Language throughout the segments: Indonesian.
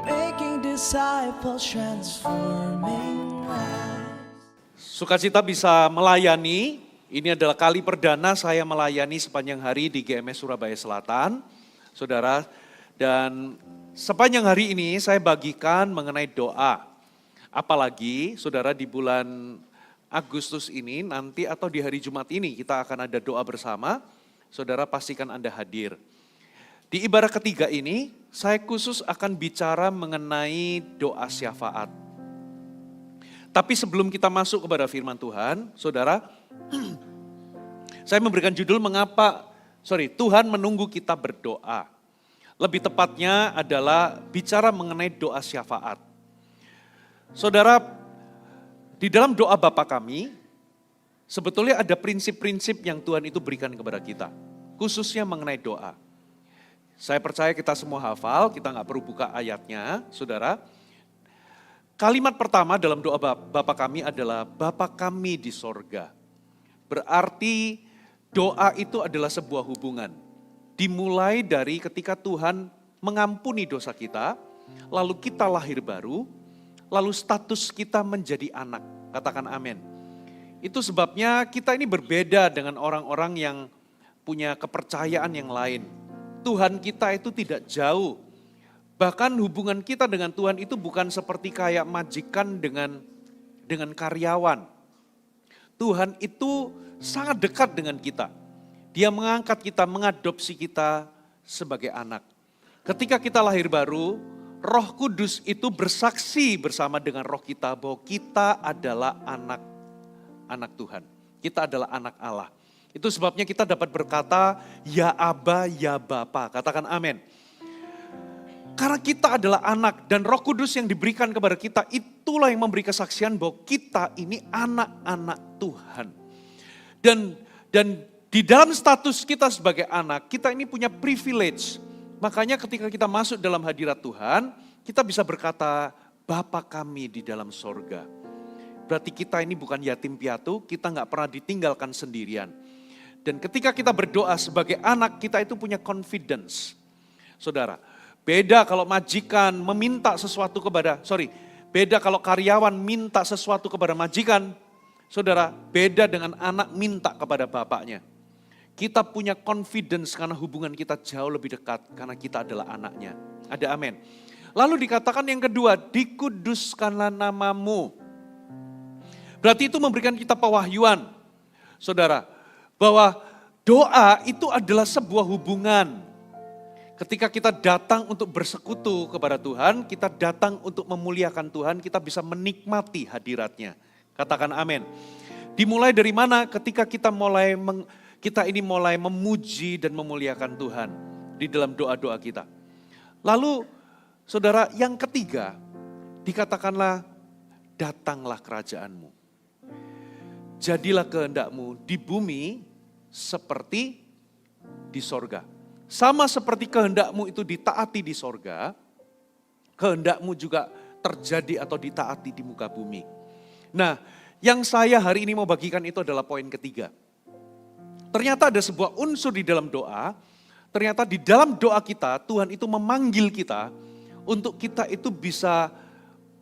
making disciples, transforming lives. Sukacita bisa melayani, ini adalah kali perdana saya melayani sepanjang hari di GMS Surabaya Selatan, saudara. Dan sepanjang hari ini saya bagikan mengenai doa. Apalagi saudara di bulan Agustus ini nanti atau di hari Jumat ini kita akan ada doa bersama, saudara pastikan Anda hadir. Di ibadah ketiga ini, saya khusus akan bicara mengenai doa syafaat. Tapi sebelum kita masuk kepada firman Tuhan, saudara, saya memberikan judul Tuhan menunggu kita berdoa. Lebih tepatnya adalah bicara mengenai doa syafaat. Saudara, di dalam doa Bapa kami, sebetulnya ada prinsip-prinsip yang Tuhan itu berikan kepada kita. Khususnya mengenai doa. Saya percaya kita semua hafal, kita nggak perlu buka ayatnya, saudara. Kalimat pertama dalam doa Bapa kami adalah Bapa kami di sorga. Berarti doa itu adalah sebuah hubungan. Dimulai dari ketika Tuhan mengampuni dosa kita, lalu kita lahir baru, lalu status kita menjadi anak. Katakan amin. Itu sebabnya kita ini berbeda dengan orang-orang yang punya kepercayaan yang lain. Tuhan kita itu tidak jauh. Bahkan hubungan kita dengan Tuhan itu bukan seperti kayak majikan dengan karyawan. Tuhan itu sangat dekat dengan kita. Dia mengangkat kita, mengadopsi kita sebagai anak. Ketika kita lahir baru, Roh Kudus itu bersaksi bersama dengan roh kita bahwa kita adalah anak Tuhan. Kita adalah anak Allah. Itu sebabnya kita dapat berkata, ya Aba, ya Bapa. Katakan amin. Karena kita adalah anak dan Roh Kudus yang diberikan kepada kita, itulah yang memberi kesaksian bahwa kita ini anak-anak Tuhan. Dan di dalam status kita sebagai anak, kita ini punya privilege. Makanya ketika kita masuk dalam hadirat Tuhan, kita bisa berkata, Bapa kami di dalam sorga. Berarti kita ini bukan yatim piatu, kita nggak pernah ditinggalkan sendirian. Dan ketika kita berdoa sebagai anak, kita itu punya confidence. Saudara, beda kalau majikan meminta sesuatu beda kalau karyawan minta sesuatu kepada majikan. Saudara, beda dengan anak minta kepada bapaknya. Kita punya confidence karena hubungan kita jauh lebih dekat karena kita adalah anaknya. Ada amin. Lalu dikatakan yang kedua, dikuduskanlah namamu. Berarti itu memberikan kita pewahyuan. Saudara, bahwa doa itu adalah sebuah hubungan. Ketika kita datang untuk bersekutu kepada Tuhan, kita datang untuk memuliakan Tuhan, kita bisa menikmati hadiratnya. Katakan amin. Dimulai dari mana? Ketika kita mulai memuji dan memuliakan Tuhan di dalam doa-doa kita. Lalu saudara, yang ketiga, dikatakanlah datanglah kerajaanmu. Jadilah kehendakmu di bumi seperti di sorga. Sama seperti kehendakmu itu ditaati di sorga, kehendakmu juga terjadi atau ditaati di muka bumi. Nah, yang saya hari ini mau bagikan itu adalah poin ketiga. Ternyata ada sebuah unsur di dalam doa, ternyata di dalam doa kita, Tuhan itu memanggil kita untuk kita itu bisa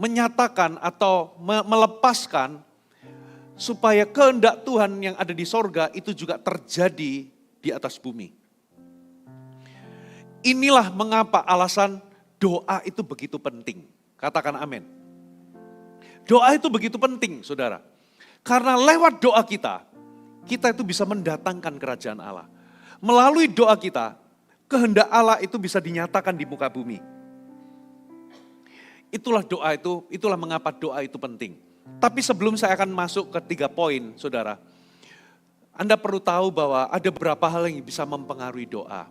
menyatakan atau melepaskan supaya kehendak Tuhan yang ada di sorga itu juga terjadi di atas bumi. Inilah mengapa alasan doa itu begitu penting. Katakan amin. Doa itu begitu penting, saudara. Karena lewat doa kita itu bisa mendatangkan kerajaan Allah. Melalui doa kita, kehendak Allah itu bisa dinyatakan di muka bumi. Itulah mengapa doa itu penting. Tapi sebelum saya akan masuk ke 3 poin, saudara. Anda perlu tahu bahwa ada beberapa hal yang bisa mempengaruhi doa.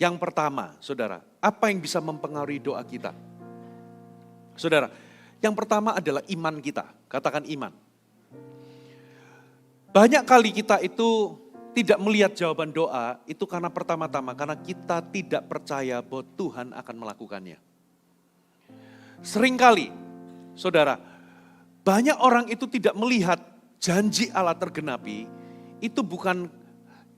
Yang pertama, saudara, apa yang bisa mempengaruhi doa kita? Saudara, yang pertama adalah iman kita. Katakan iman. Banyak kali kita itu tidak melihat jawaban doa, itu karena pertama-tama, karena kita tidak percaya bahwa Tuhan akan melakukannya. Seringkali, saudara, banyak orang itu tidak melihat janji Allah tergenapi, itu bukan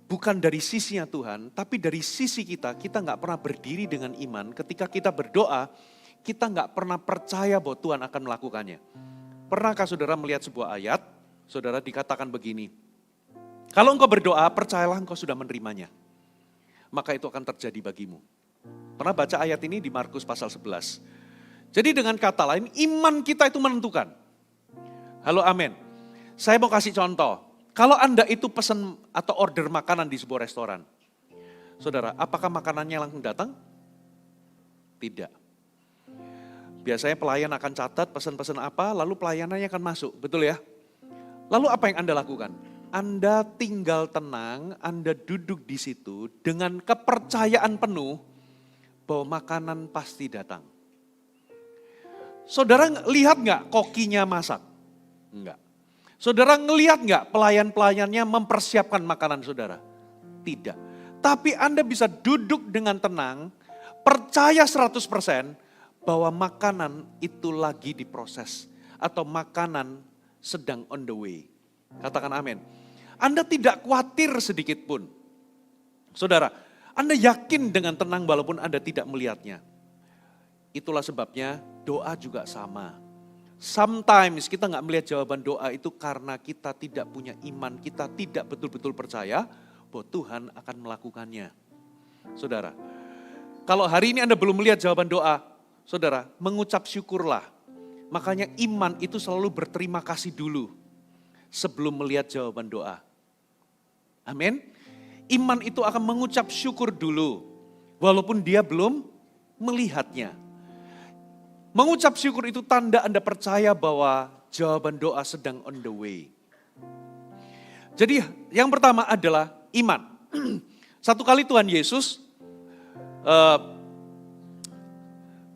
bukan dari sisinya Tuhan, tapi dari sisi kita nggak pernah berdiri dengan iman. Ketika kita berdoa, kita nggak pernah percaya bahwa Tuhan akan melakukannya. Pernahkah saudara melihat sebuah ayat, saudara dikatakan begini, kalau engkau berdoa, percayalah engkau sudah menerimanya. Maka itu akan terjadi bagimu. Pernah baca ayat ini di Markus pasal 11. Jadi dengan kata lain, iman kita itu menentukan. Halo, amin. Saya mau kasih contoh. Kalau Anda itu pesan atau order makanan di sebuah restoran. Saudara, apakah makanannya langsung datang? Tidak. Biasanya pelayan akan catat pesan-pesan apa, lalu pelayanannya akan masuk, betul ya? Lalu apa yang Anda lakukan? Anda tinggal tenang, Anda duduk di situ dengan kepercayaan penuh bahwa makanan pasti datang. Saudara lihat nggak kokinya masak? Enggak. Saudara ngelihat nggak pelayan-pelayannya mempersiapkan makanan saudara? Tidak. Tapi Anda bisa duduk dengan tenang, percaya 100% bahwa makanan itu lagi diproses. Atau makanan sedang on the way. Katakan amin. Anda tidak khawatir sedikit pun. Saudara, Anda yakin dengan tenang walaupun Anda tidak melihatnya. Itulah sebabnya doa juga sama. Sometimes kita nggak melihat jawaban doa itu karena kita tidak punya iman, kita tidak betul-betul percaya bahwa Tuhan akan melakukannya. Saudara, kalau hari ini Anda belum melihat jawaban doa, saudara, mengucap syukurlah. Makanya iman itu selalu berterima kasih dulu sebelum melihat jawaban doa. Amin. Iman itu akan mengucap syukur dulu, walaupun dia belum melihatnya. Mengucap syukur itu tanda Anda percaya bahwa jawaban doa sedang on the way. Jadi yang pertama adalah iman. Satu kali Tuhan Yesus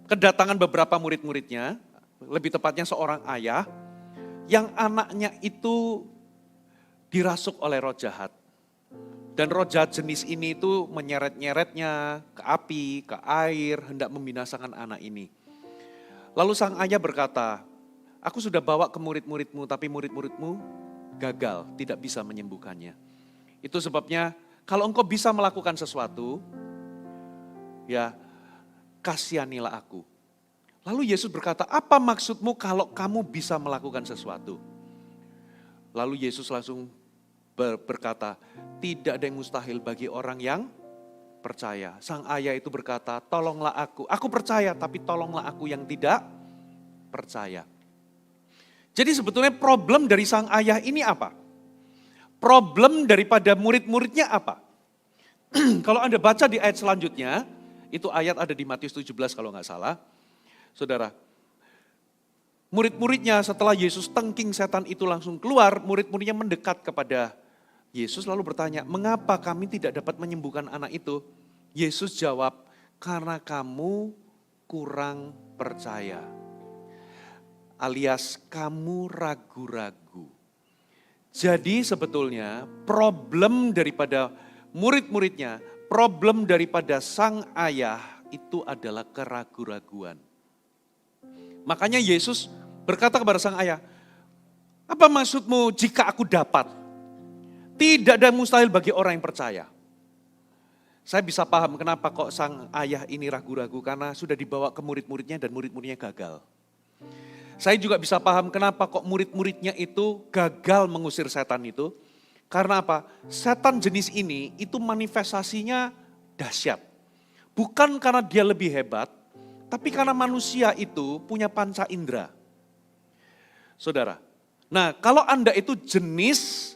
kedatangan beberapa murid-muridnya, lebih tepatnya seorang ayah, yang anaknya itu dirasuk oleh roh jahat. Dan roh jahat jenis ini itu menyeret-nyeretnya ke api, ke air, hendak membinasakan anak ini. Lalu sang ayah berkata, aku sudah bawa ke murid-muridmu, tapi murid-muridmu gagal, tidak bisa menyembuhkannya. Itu sebabnya kalau engkau bisa melakukan sesuatu, ya kasihanilah aku. Lalu Yesus berkata, apa maksudmu kalau kamu bisa melakukan sesuatu? Lalu Yesus langsung berkata, tidak ada yang mustahil bagi orang yang percaya. Sang ayah itu berkata, tolonglah aku percaya tapi tolonglah aku yang tidak percaya. Jadi sebetulnya problem dari sang ayah ini apa? Problem daripada murid-muridnya apa? Kalau Anda baca di ayat selanjutnya, itu ayat ada di Matius 17 kalau nggak salah. Saudara, murid-muridnya setelah Yesus tengking setan itu langsung keluar, murid-muridnya mendekat kepada Yesus lalu bertanya, mengapa kami tidak dapat menyembuhkan anak itu? Yesus jawab, karena kamu kurang percaya. Alias kamu ragu-ragu. Jadi sebetulnya problem daripada murid-muridnya, problem daripada sang ayah itu adalah keraguan-raguan. Makanya Yesus berkata kepada sang ayah, apa maksudmu jika aku dapat? Tidak ada mustahil bagi orang yang percaya. Saya bisa paham kenapa kok sang ayah ini ragu-ragu karena sudah dibawa ke murid-muridnya dan murid-muridnya gagal. Saya juga bisa paham kenapa kok murid-muridnya itu gagal mengusir setan itu. Karena apa? Setan jenis ini itu manifestasinya dahsyat. Bukan karena dia lebih hebat, tapi karena manusia itu punya panca indera. Saudara, nah kalau Anda itu jenis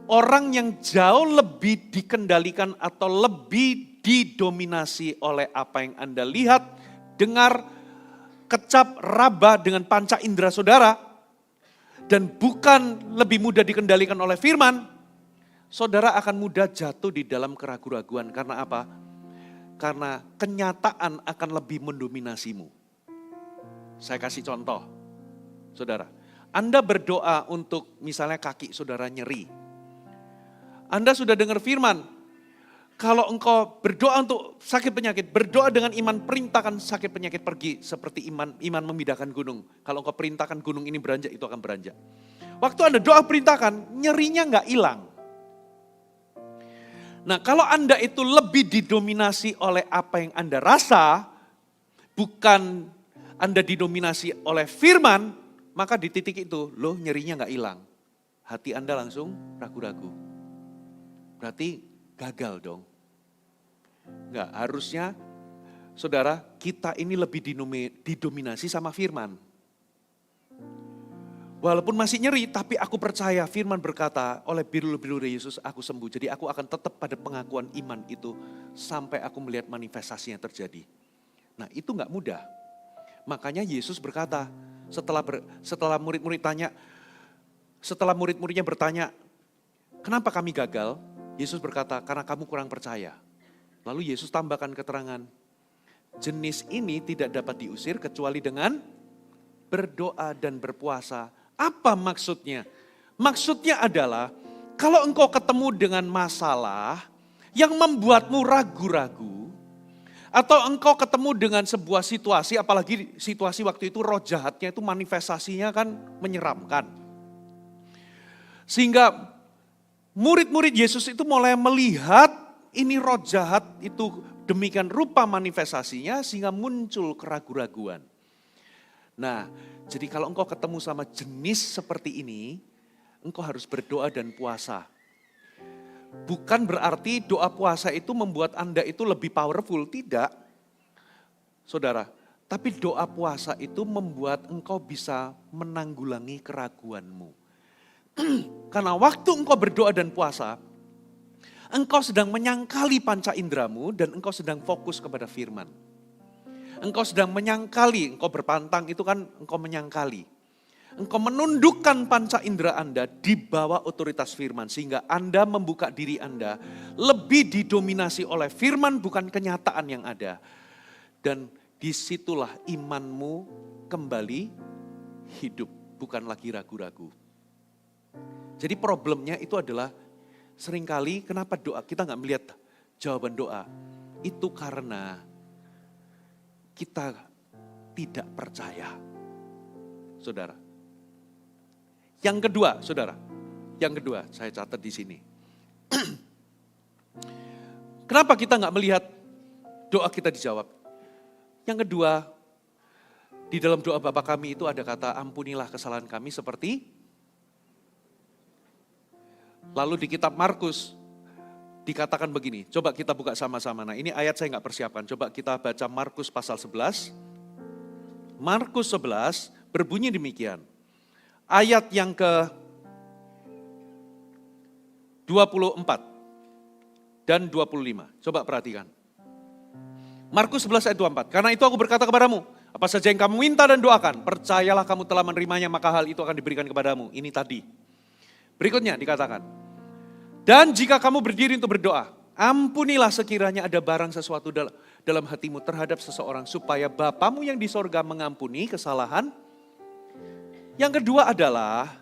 orang yang jauh lebih dikendalikan atau lebih didominasi oleh apa yang Anda lihat, dengar, kecap, raba dengan panca indera saudara, dan bukan lebih mudah dikendalikan oleh firman, saudara akan mudah jatuh di dalam keraguan-raguan. Karena apa? Karena kenyataan akan lebih mendominasimu. Saya kasih contoh, saudara. Anda berdoa untuk misalnya kaki saudara nyeri. Anda sudah dengar firman, kalau engkau berdoa untuk sakit penyakit, berdoa dengan iman, perintahkan sakit penyakit pergi. Seperti iman memindahkan gunung. Kalau engkau perintahkan gunung ini beranjak, itu akan beranjak. Waktu Anda doa perintahkan, nyerinya nggak hilang. Nah, kalau Anda itu lebih didominasi oleh apa yang Anda rasa, bukan Anda didominasi oleh firman, maka di titik itu, loh nyerinya nggak hilang. Hati Anda langsung ragu-ragu. Berarti gagal dong. Enggak, harusnya saudara, kita ini lebih didominasi sama firman. Walaupun masih nyeri, tapi aku percaya firman berkata, oleh biru-biru Yesus aku sembuh. Jadi aku akan tetap pada pengakuan iman itu sampai aku melihat manifestasinya terjadi. Nah itu gak mudah. Makanya Yesus berkata, setelah murid-muridnya bertanya, kenapa kami gagal? Yesus berkata, karena kamu kurang percaya. Lalu Yesus tambahkan keterangan, jenis ini tidak dapat diusir kecuali dengan berdoa dan berpuasa. Apa maksudnya? Maksudnya adalah kalau engkau ketemu dengan masalah yang membuatmu ragu-ragu, atau engkau ketemu dengan sebuah situasi, apalagi situasi waktu itu roh jahatnya itu manifestasinya kan menyeramkan. Sehingga murid-murid Yesus itu mulai melihat ini roh jahat itu demikian rupa manifestasinya sehingga muncul keraguan-raguan. Nah, jadi kalau engkau ketemu sama jenis seperti ini, engkau harus berdoa dan puasa. Bukan berarti doa puasa itu membuat Anda itu lebih powerful, tidak. Saudara, tapi doa puasa itu membuat engkau bisa menanggulangi keraguanmu. Karena waktu engkau berdoa dan puasa, engkau sedang menyangkali panca indramu dan engkau sedang fokus kepada firman. Engkau sedang menyangkali, engkau berpantang itu kan engkau menyangkali. Engkau menundukkan panca indera Anda di bawah otoritas firman. Sehingga Anda membuka diri Anda lebih didominasi oleh firman bukan kenyataan yang ada. Dan disitulah imanmu kembali hidup, bukan lagi ragu-ragu. Jadi problemnya itu adalah seringkali kenapa doa kita nggak melihat jawaban doa. Itu karena kita tidak percaya, saudara. Yang kedua, saudara, yang kedua saya catat di sini. Kenapa kita nggak melihat doa kita dijawab? Yang kedua, di dalam doa Bapa kami itu ada kata ampunilah kesalahan kami seperti. Lalu di kitab Markus dikatakan begini, coba kita buka sama-sama. Nah ini ayat saya nggak persiapkan, coba kita baca Markus pasal 11. Markus 11 berbunyi demikian. Ayat yang ke 24 dan 25. Coba perhatikan. Markus 11 ayat 24. Karena itu aku berkata kepadamu, apa saja yang kamu minta dan doakan, percayalah kamu telah menerimanya, maka hal itu akan diberikan kepadamu. Ini tadi. Berikutnya dikatakan, dan jika kamu berdiri untuk berdoa, ampunilah sekiranya ada barang sesuatu dalam hatimu terhadap seseorang, supaya Bapamu yang di sorga mengampuni kesalahan. Yang kedua adalah,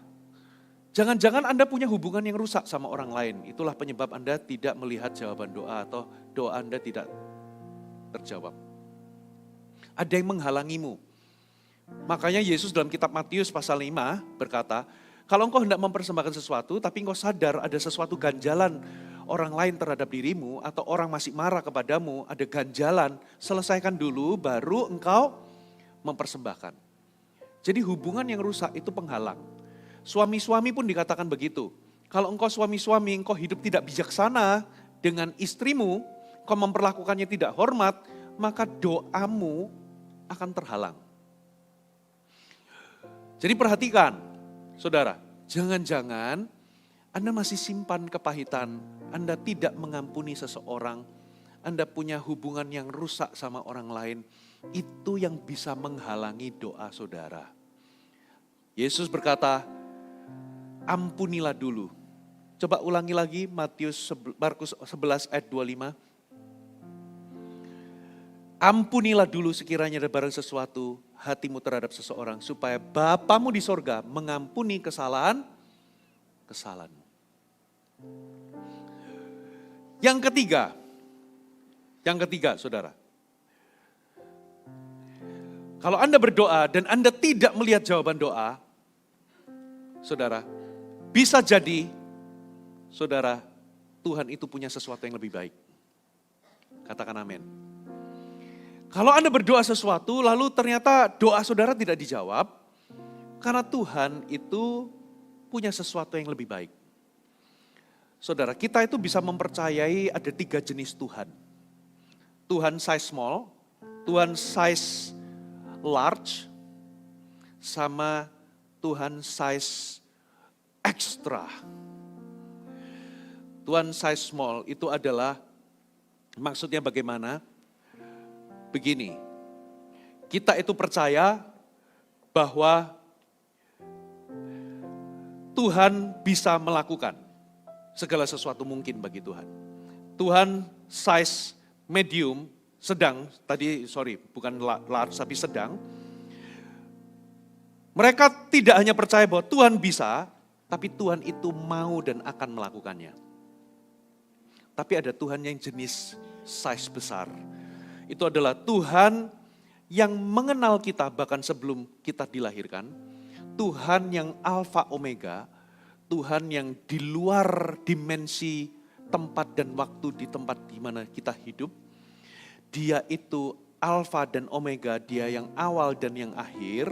jangan-jangan Anda punya hubungan yang rusak sama orang lain. Itulah penyebab Anda tidak melihat jawaban doa atau doa Anda tidak terjawab. Ada yang menghalangimu. Makanya Yesus dalam kitab Matius pasal 5 berkata, kalau engkau hendak mempersembahkan sesuatu, tapi engkau sadar ada sesuatu ganjalan orang lain terhadap dirimu, atau orang masih marah kepadamu, ada ganjalan, selesaikan dulu, baru engkau mempersembahkan. Jadi hubungan yang rusak itu penghalang. Suami-suami pun dikatakan begitu. Kalau engkau suami-suami, engkau hidup tidak bijaksana dengan istrimu, engkau memperlakukannya tidak hormat, maka doamu akan terhalang. Jadi perhatikan, saudara, jangan-jangan Anda masih simpan kepahitan, Anda tidak mengampuni seseorang, Anda punya hubungan yang rusak sama orang lain, itu yang bisa menghalangi doa saudara. Yesus berkata, ampunilah dulu. Coba ulangi lagi Markus 11 ayat 25. Ampunilah dulu sekiranya ada barang sesuatu hatimu terhadap seseorang, supaya Bapamu di sorga mengampuni kesalahanmu. Yang ketiga saudara. Kalau Anda berdoa dan Anda tidak melihat jawaban doa, saudara, bisa jadi saudara Tuhan itu punya sesuatu yang lebih baik. Katakan amin. Kalau Anda berdoa sesuatu lalu ternyata doa saudara tidak dijawab, karena Tuhan itu punya sesuatu yang lebih baik. Saudara, kita itu bisa mempercayai ada 3 jenis Tuhan. Tuhan size small, Tuhan size large, sama Tuhan size extra. Tuhan size small itu adalah, maksudnya bagaimana? Begini, kita itu percaya bahwa Tuhan bisa melakukan segala sesuatu mungkin bagi Tuhan. Tuhan size medium, sedang, bukan large tapi sedang. Mereka tidak hanya percaya bahwa Tuhan bisa, tapi Tuhan itu mau dan akan melakukannya. Tapi ada Tuhan yang jenis size besar. Itu adalah Tuhan yang mengenal kita bahkan sebelum kita dilahirkan. Tuhan yang alfa omega, Tuhan yang di luar dimensi tempat dan waktu di tempat di mana kita hidup. Dia itu alfa dan omega, dia yang awal dan yang akhir,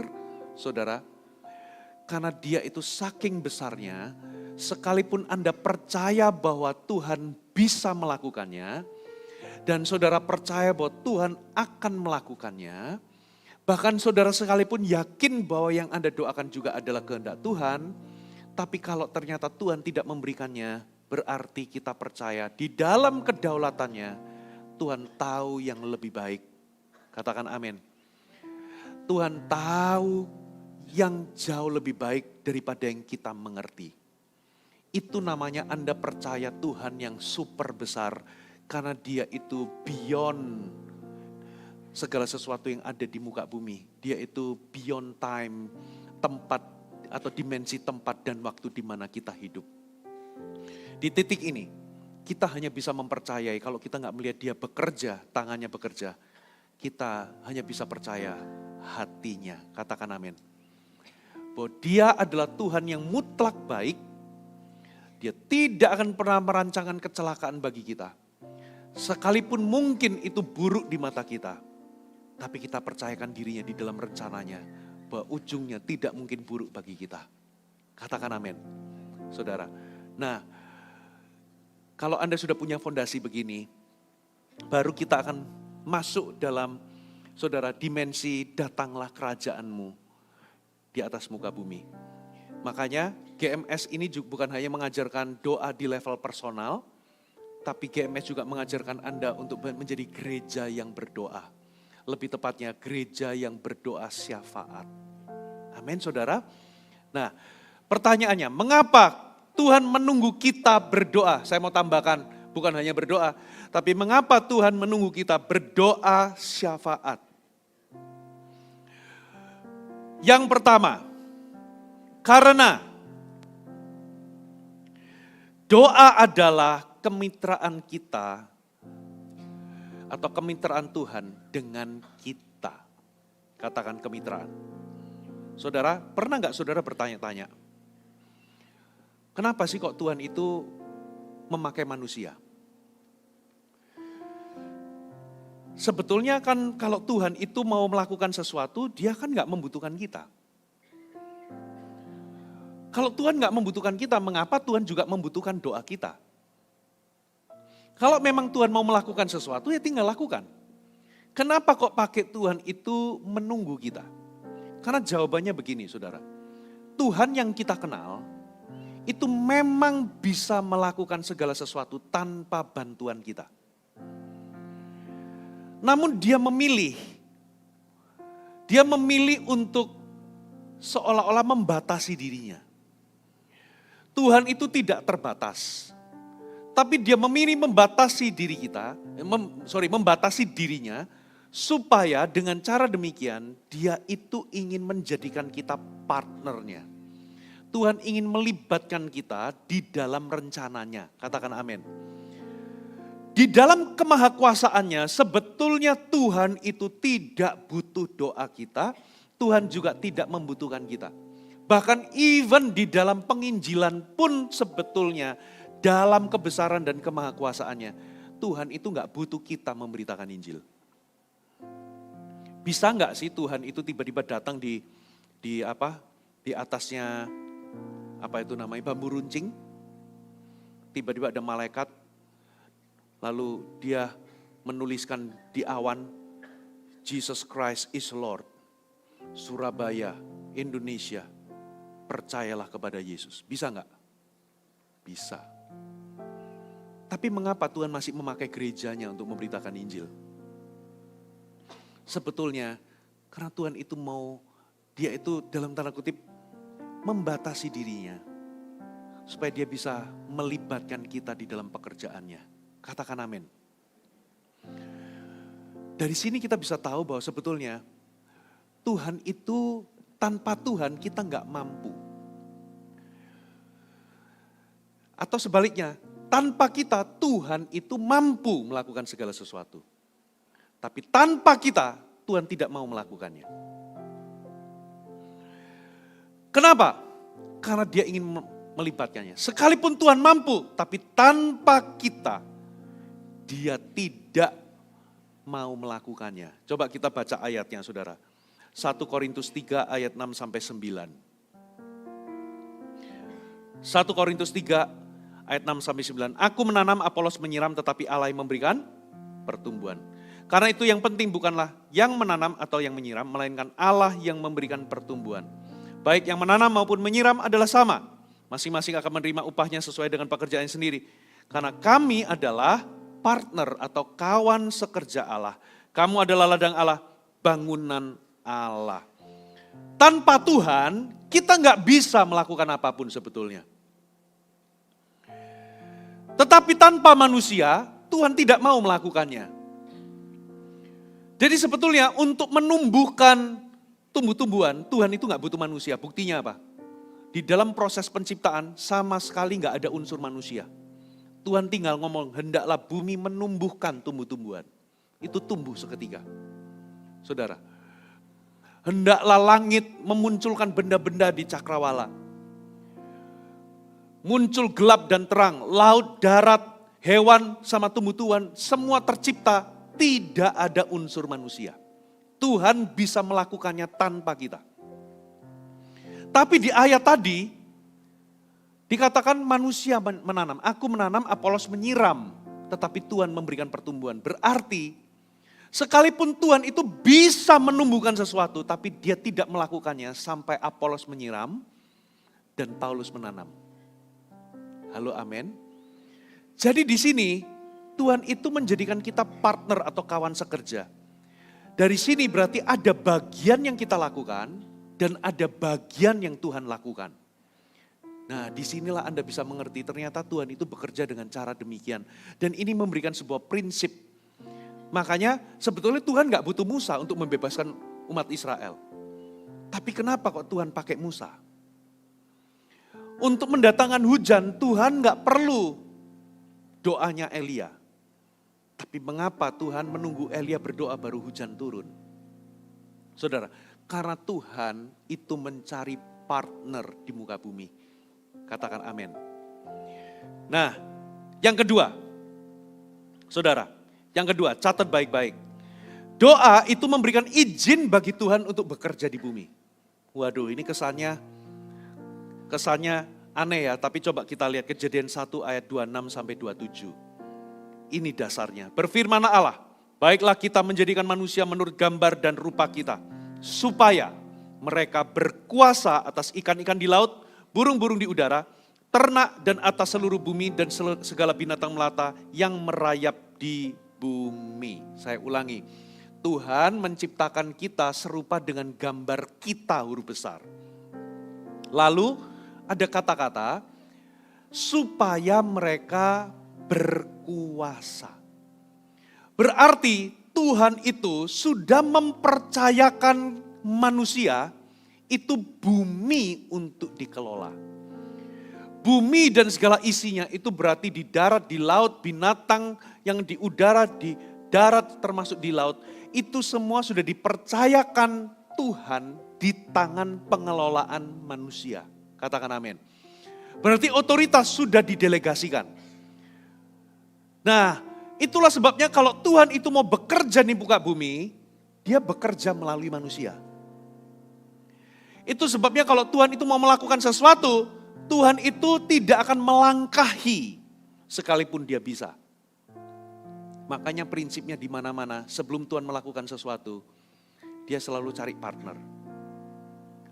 saudara. Karena dia itu saking besarnya, sekalipun Anda percaya bahwa Tuhan bisa melakukannya, dan saudara percaya bahwa Tuhan akan melakukannya, bahkan saudara sekalipun yakin bahwa yang Anda doakan juga adalah kehendak Tuhan, tapi kalau ternyata Tuhan tidak memberikannya, berarti kita percaya di dalam kedaulatannya, Tuhan tahu yang lebih baik. Katakan amin. Tuhan tahu yang jauh lebih baik daripada yang kita mengerti. Itu namanya Anda percaya Tuhan yang super besar, karena dia itu beyond segala sesuatu yang ada di muka bumi. Dia itu beyond time, tempat atau dimensi tempat dan waktu di mana kita hidup. Di titik ini, kita hanya bisa mempercayai kalau kita nggak melihat dia bekerja, tangannya bekerja. Kita hanya bisa percaya hatinya. Katakan amin. Bahwa dia adalah Tuhan yang mutlak baik. Dia tidak akan pernah merancangkan kecelakaan bagi kita. Sekalipun mungkin itu buruk di mata kita. Tapi kita percayakan dirinya di dalam rencananya. Bahwa ujungnya tidak mungkin buruk bagi kita. Katakan amin. Saudara. Nah, kalau Anda sudah punya fondasi begini, baru kita akan masuk dalam, saudara, dimensi datanglah kerajaanmu di atas muka bumi. Makanya GMS ini juga bukan hanya mengajarkan doa di level personal, tapi GMS juga mengajarkan Anda untuk menjadi gereja yang berdoa. Lebih tepatnya gereja yang berdoa syafaat. Amin, saudara. Nah, pertanyaannya, mengapa Tuhan menunggu kita berdoa? Saya mau tambahkan, bukan hanya berdoa, tapi mengapa Tuhan menunggu kita berdoa syafaat? Yang pertama, karena doa adalah kemitraan kita atau kemitraan Tuhan dengan kita. Katakan kemitraan. Saudara, pernah nggak saudara bertanya-tanya, kenapa sih kok Tuhan itu memakai manusia? Sebetulnya kan kalau Tuhan itu mau melakukan sesuatu, dia kan nggak membutuhkan kita. Kalau Tuhan nggak membutuhkan kita, mengapa Tuhan juga membutuhkan doa kita? Kalau memang Tuhan mau melakukan sesuatu, ya tinggal lakukan. Kenapa kok pakai Tuhan itu menunggu kita? Karena jawabannya begini, saudara. Tuhan yang kita kenal, itu memang bisa melakukan segala sesuatu tanpa bantuan kita. Namun dia memilih untuk seolah-olah membatasi dirinya. Tuhan itu tidak terbatas. Tapi dia memilih membatasi membatasi dirinya, supaya dengan cara demikian dia itu ingin menjadikan kita partnernya. Tuhan ingin melibatkan kita di dalam rencananya. Katakan amin. Di dalam kemahakuasaannya sebetulnya Tuhan itu tidak butuh doa kita. Tuhan juga tidak membutuhkan kita. Bahkan even di dalam penginjilan pun sebetulnya dalam kebesaran dan kemahakuasaannya, Tuhan itu gak butuh kita memberitakan Injil. Bisa gak sih Tuhan itu tiba-tiba datang di atasnya bambu runcing? Tiba-tiba ada malaikat, lalu dia menuliskan di awan, Jesus Christ is Lord. Surabaya, Indonesia, percayalah kepada Yesus. Bisa gak? Bisa. Tapi mengapa Tuhan masih memakai gerejanya untuk memberitakan Injil? Sebetulnya karena Tuhan itu dia itu dalam tanda kutip membatasi dirinya. Supaya dia bisa melibatkan kita di dalam pekerjaannya. Katakan amin. Dari sini kita bisa tahu bahwa sebetulnya Tuhan itu, tanpa Tuhan kita nggak mampu. Atau sebaliknya, tanpa kita Tuhan itu mampu melakukan segala sesuatu. Tapi tanpa kita Tuhan tidak mau melakukannya. Kenapa? Karena dia ingin melibatkannya. Sekalipun Tuhan mampu, tapi tanpa kita dia tidak mau melakukannya. Coba kita baca ayatnya saudara. 1 Korintus 3 ayat 6 sampai 9. 1 Korintus 3 ayat 6 sampai 9. Aku menanam, Apolos menyiram, tetapi Allah yang memberikan pertumbuhan. Karena itu yang penting bukanlah yang menanam atau yang menyiram, melainkan Allah yang memberikan pertumbuhan. Baik yang menanam maupun menyiram adalah sama. Masing-masing akan menerima upahnya sesuai dengan pekerjaan sendiri. Karena kami adalah partner atau kawan sekerja Allah. Kamu adalah ladang Allah, bangunan Allah. Tanpa Tuhan, kita nggak bisa melakukan apapun sebetulnya. Tetapi tanpa manusia, Tuhan tidak mau melakukannya. Jadi sebetulnya untuk menumbuhkan tumbuh-tumbuhan, Tuhan itu nggak butuh manusia. Buktinya apa? Di dalam proses penciptaan sama sekali nggak ada unsur manusia. Tuhan tinggal ngomong, hendaklah bumi menumbuhkan tumbuh-tumbuhan. Itu tumbuh seketika. Saudara, hendaklah langit memunculkan benda-benda di cakrawala. Muncul gelap dan terang, laut, darat, hewan sama tumbuh-tumbuhan, semua tercipta, tidak ada unsur manusia. Tuhan bisa melakukannya tanpa kita. Tapi di ayat tadi, dikatakan manusia menanam, aku menanam, Apolos menyiram, tetapi Tuhan memberikan pertumbuhan. Berarti, sekalipun Tuhan itu bisa menumbuhkan sesuatu, tapi dia tidak melakukannya sampai Apolos menyiram dan Paulus menanam. Halo, amin. Jadi di sini Tuhan itu menjadikan kita partner atau kawan sekerja. Dari sini berarti ada bagian yang kita lakukan dan ada bagian yang Tuhan lakukan. Nah, disinilah Anda bisa mengerti ternyata Tuhan itu bekerja dengan cara demikian. Dan ini memberikan sebuah prinsip. Makanya sebetulnya Tuhan gak butuh Musa untuk membebaskan umat Israel. Tapi kenapa kok Tuhan pakai Musa? Untuk mendatangkan hujan Tuhan gak perlu doanya Elia. Tapi mengapa Tuhan menunggu Elia berdoa baru hujan turun? Saudara, karena Tuhan itu mencari partner di muka bumi. Katakan amin. Nah, yang kedua, saudara, yang kedua, catat baik-baik. Doa itu memberikan izin bagi Tuhan untuk bekerja di bumi. Waduh, ini kesannya aneh ya, tapi coba kita lihat Kejadian 1 ayat 26 sampai 27. Ini dasarnya. Berfirmanlah Allah, baiklah kita menjadikan manusia menurut gambar dan rupa kita, supaya mereka berkuasa atas ikan-ikan di laut, burung-burung di udara, ternak dan atas seluruh bumi dan segala binatang melata yang merayap di bumi. Saya ulangi, Tuhan menciptakan kita serupa dengan gambar kita huruf besar. Lalu ada kata-kata, supaya mereka berkuasa. Berarti Tuhan itu sudah mempercayakan manusia itu bumi untuk dikelola. Bumi dan segala isinya itu berarti di darat, di laut, binatang yang di udara, di darat termasuk di laut. Itu semua sudah dipercayakan Tuhan di tangan pengelolaan manusia. Katakan amin. Berarti otoritas sudah didelegasikan. Nah, itulah sebabnya kalau Tuhan itu mau bekerja di muka bumi, dia bekerja melalui manusia. Itu sebabnya kalau Tuhan itu mau melakukan sesuatu, Tuhan itu tidak akan melangkahi sekalipun dia bisa. Makanya prinsipnya di mana-mana sebelum Tuhan melakukan sesuatu, dia selalu cari partner.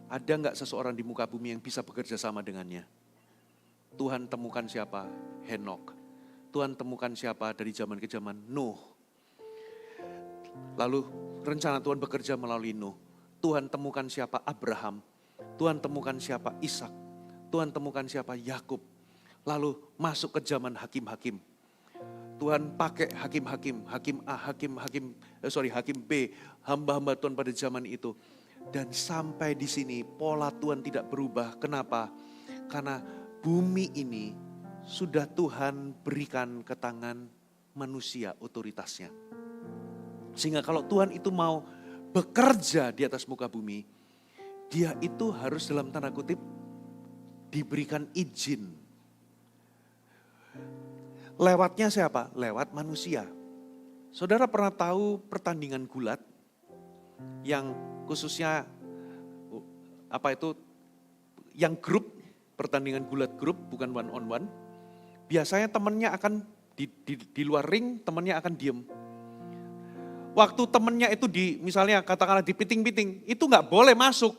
Ada enggak seseorang di muka bumi yang bisa bekerja sama dengannya? Tuhan temukan siapa? Henok. Tuhan temukan siapa dari zaman ke zaman? Nuh. Lalu rencana Tuhan bekerja melalui Nuh. Tuhan temukan siapa? Abraham. Tuhan temukan siapa? Ishak. Tuhan temukan siapa? Yakub. Lalu masuk ke zaman hakim-hakim. Tuhan pakai hakim-hakim, hakim A, hakim B, hamba-hamba Tuhan pada zaman itu. Dan sampai di sini pola Tuhan tidak berubah. Kenapa? Karena bumi ini sudah Tuhan berikan ke tangan manusia otoritasnya. Sehingga kalau Tuhan itu mau bekerja di atas muka bumi, dia itu harus dalam tanda kutip diberikan izin. Lewatnya siapa? Lewat manusia. Saudara pernah tahu pertandingan gulat yang khususnya yang grup, pertandingan gulat grup bukan one on one. Biasanya temannya akan di luar ring, temannya akan diem. Waktu temannya itu misalnya katakanlah di piting-piting, itu nggak boleh masuk.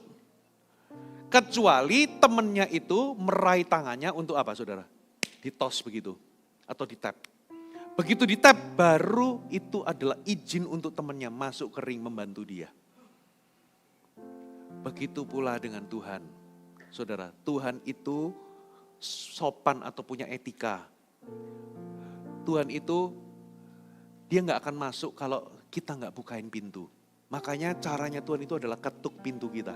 Kecuali temannya itu meraih tangannya untuk apa saudara? Ditos begitu. Atau di tap. Begitu di tap baru itu adalah izin untuk temannya masuk ke ring membantu dia. Begitu pula dengan Tuhan. Saudara, Tuhan itu sopan atau punya etika. Tuhan itu dia gak akan masuk kalau kita gak bukain pintu. Makanya caranya Tuhan itu adalah ketuk pintu kita.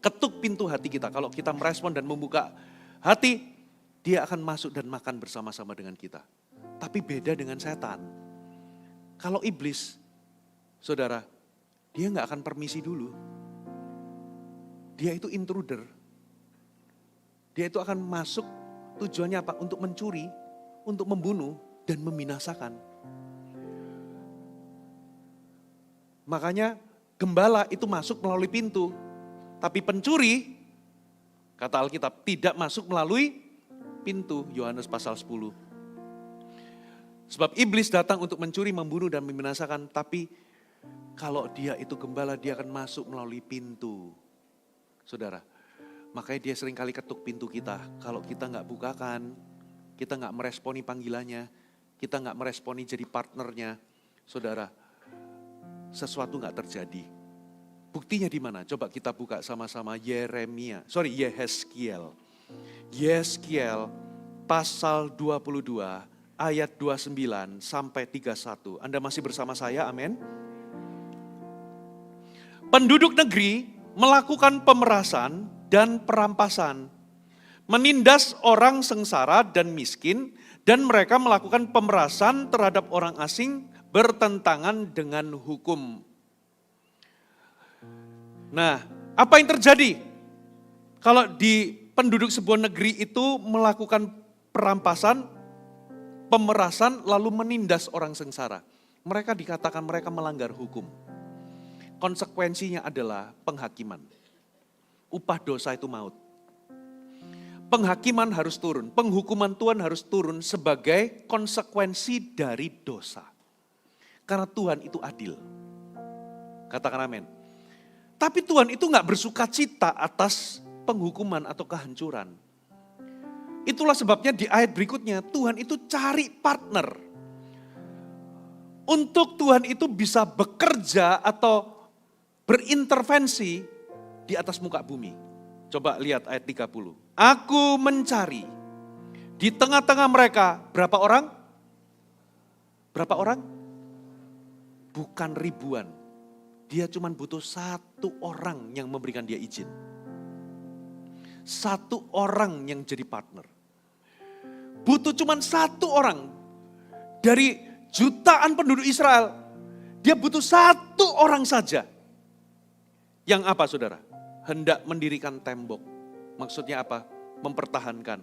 Ketuk pintu hati kita. Kalau kita merespon dan membuka hati, dia akan masuk dan makan bersama-sama dengan kita. Tapi beda dengan setan. Kalau iblis, saudara, dia gak akan permisi dulu. Dia itu intruder. Dia itu akan masuk tujuannya apa? Untuk mencuri, untuk membunuh, dan membinasakan. Makanya gembala itu masuk melalui pintu. Tapi pencuri, kata Alkitab, tidak masuk melalui pintu, Yohanes pasal 10. Sebab iblis datang untuk mencuri, membunuh, dan membinasakan. Tapi kalau dia itu gembala, dia akan masuk melalui pintu. Saudara, makanya dia sering kali ketuk pintu kita. Kalau kita gak bukakan, kita gak meresponi panggilannya, kita gak meresponi jadi partnernya, saudara, sesuatu gak terjadi. Buktinya di mana? Coba kita buka sama-sama Yehezkiel. Yehezkiel pasal 22 ayat 29 sampai 31. Anda masih bersama saya, amin. Penduduk negeri melakukan pemerasan dan perampasan, menindas orang sengsara dan miskin, dan mereka melakukan pemerasan terhadap orang asing bertentangan dengan hukum. Nah, apa yang terjadi kalau di penduduk sebuah negeri itu melakukan perampasan, pemerasan, lalu menindas orang sengsara? Mereka dikatakan mereka melanggar hukum. Konsekuensinya adalah penghakiman. Upah dosa itu maut. Penghakiman harus turun, penghukuman Tuhan harus turun sebagai konsekuensi dari dosa. Karena Tuhan itu adil. Katakan amin. Tapi Tuhan itu gak bersuka cita atas penghukuman atau kehancuran. Itulah sebabnya di ayat berikutnya Tuhan itu cari partner. Untuk Tuhan itu bisa bekerja atau berintervensi di atas muka bumi. Coba lihat ayat 30. Aku mencari di tengah-tengah mereka berapa orang? Berapa orang? Bukan ribuan. Dia cuma butuh satu orang yang memberikan dia izin. Satu orang yang jadi partner. Butuh cuma satu orang. Dari jutaan penduduk Israel, dia butuh satu orang saja. Yang apa saudara? Hendak mendirikan tembok. Maksudnya apa? Mempertahankan.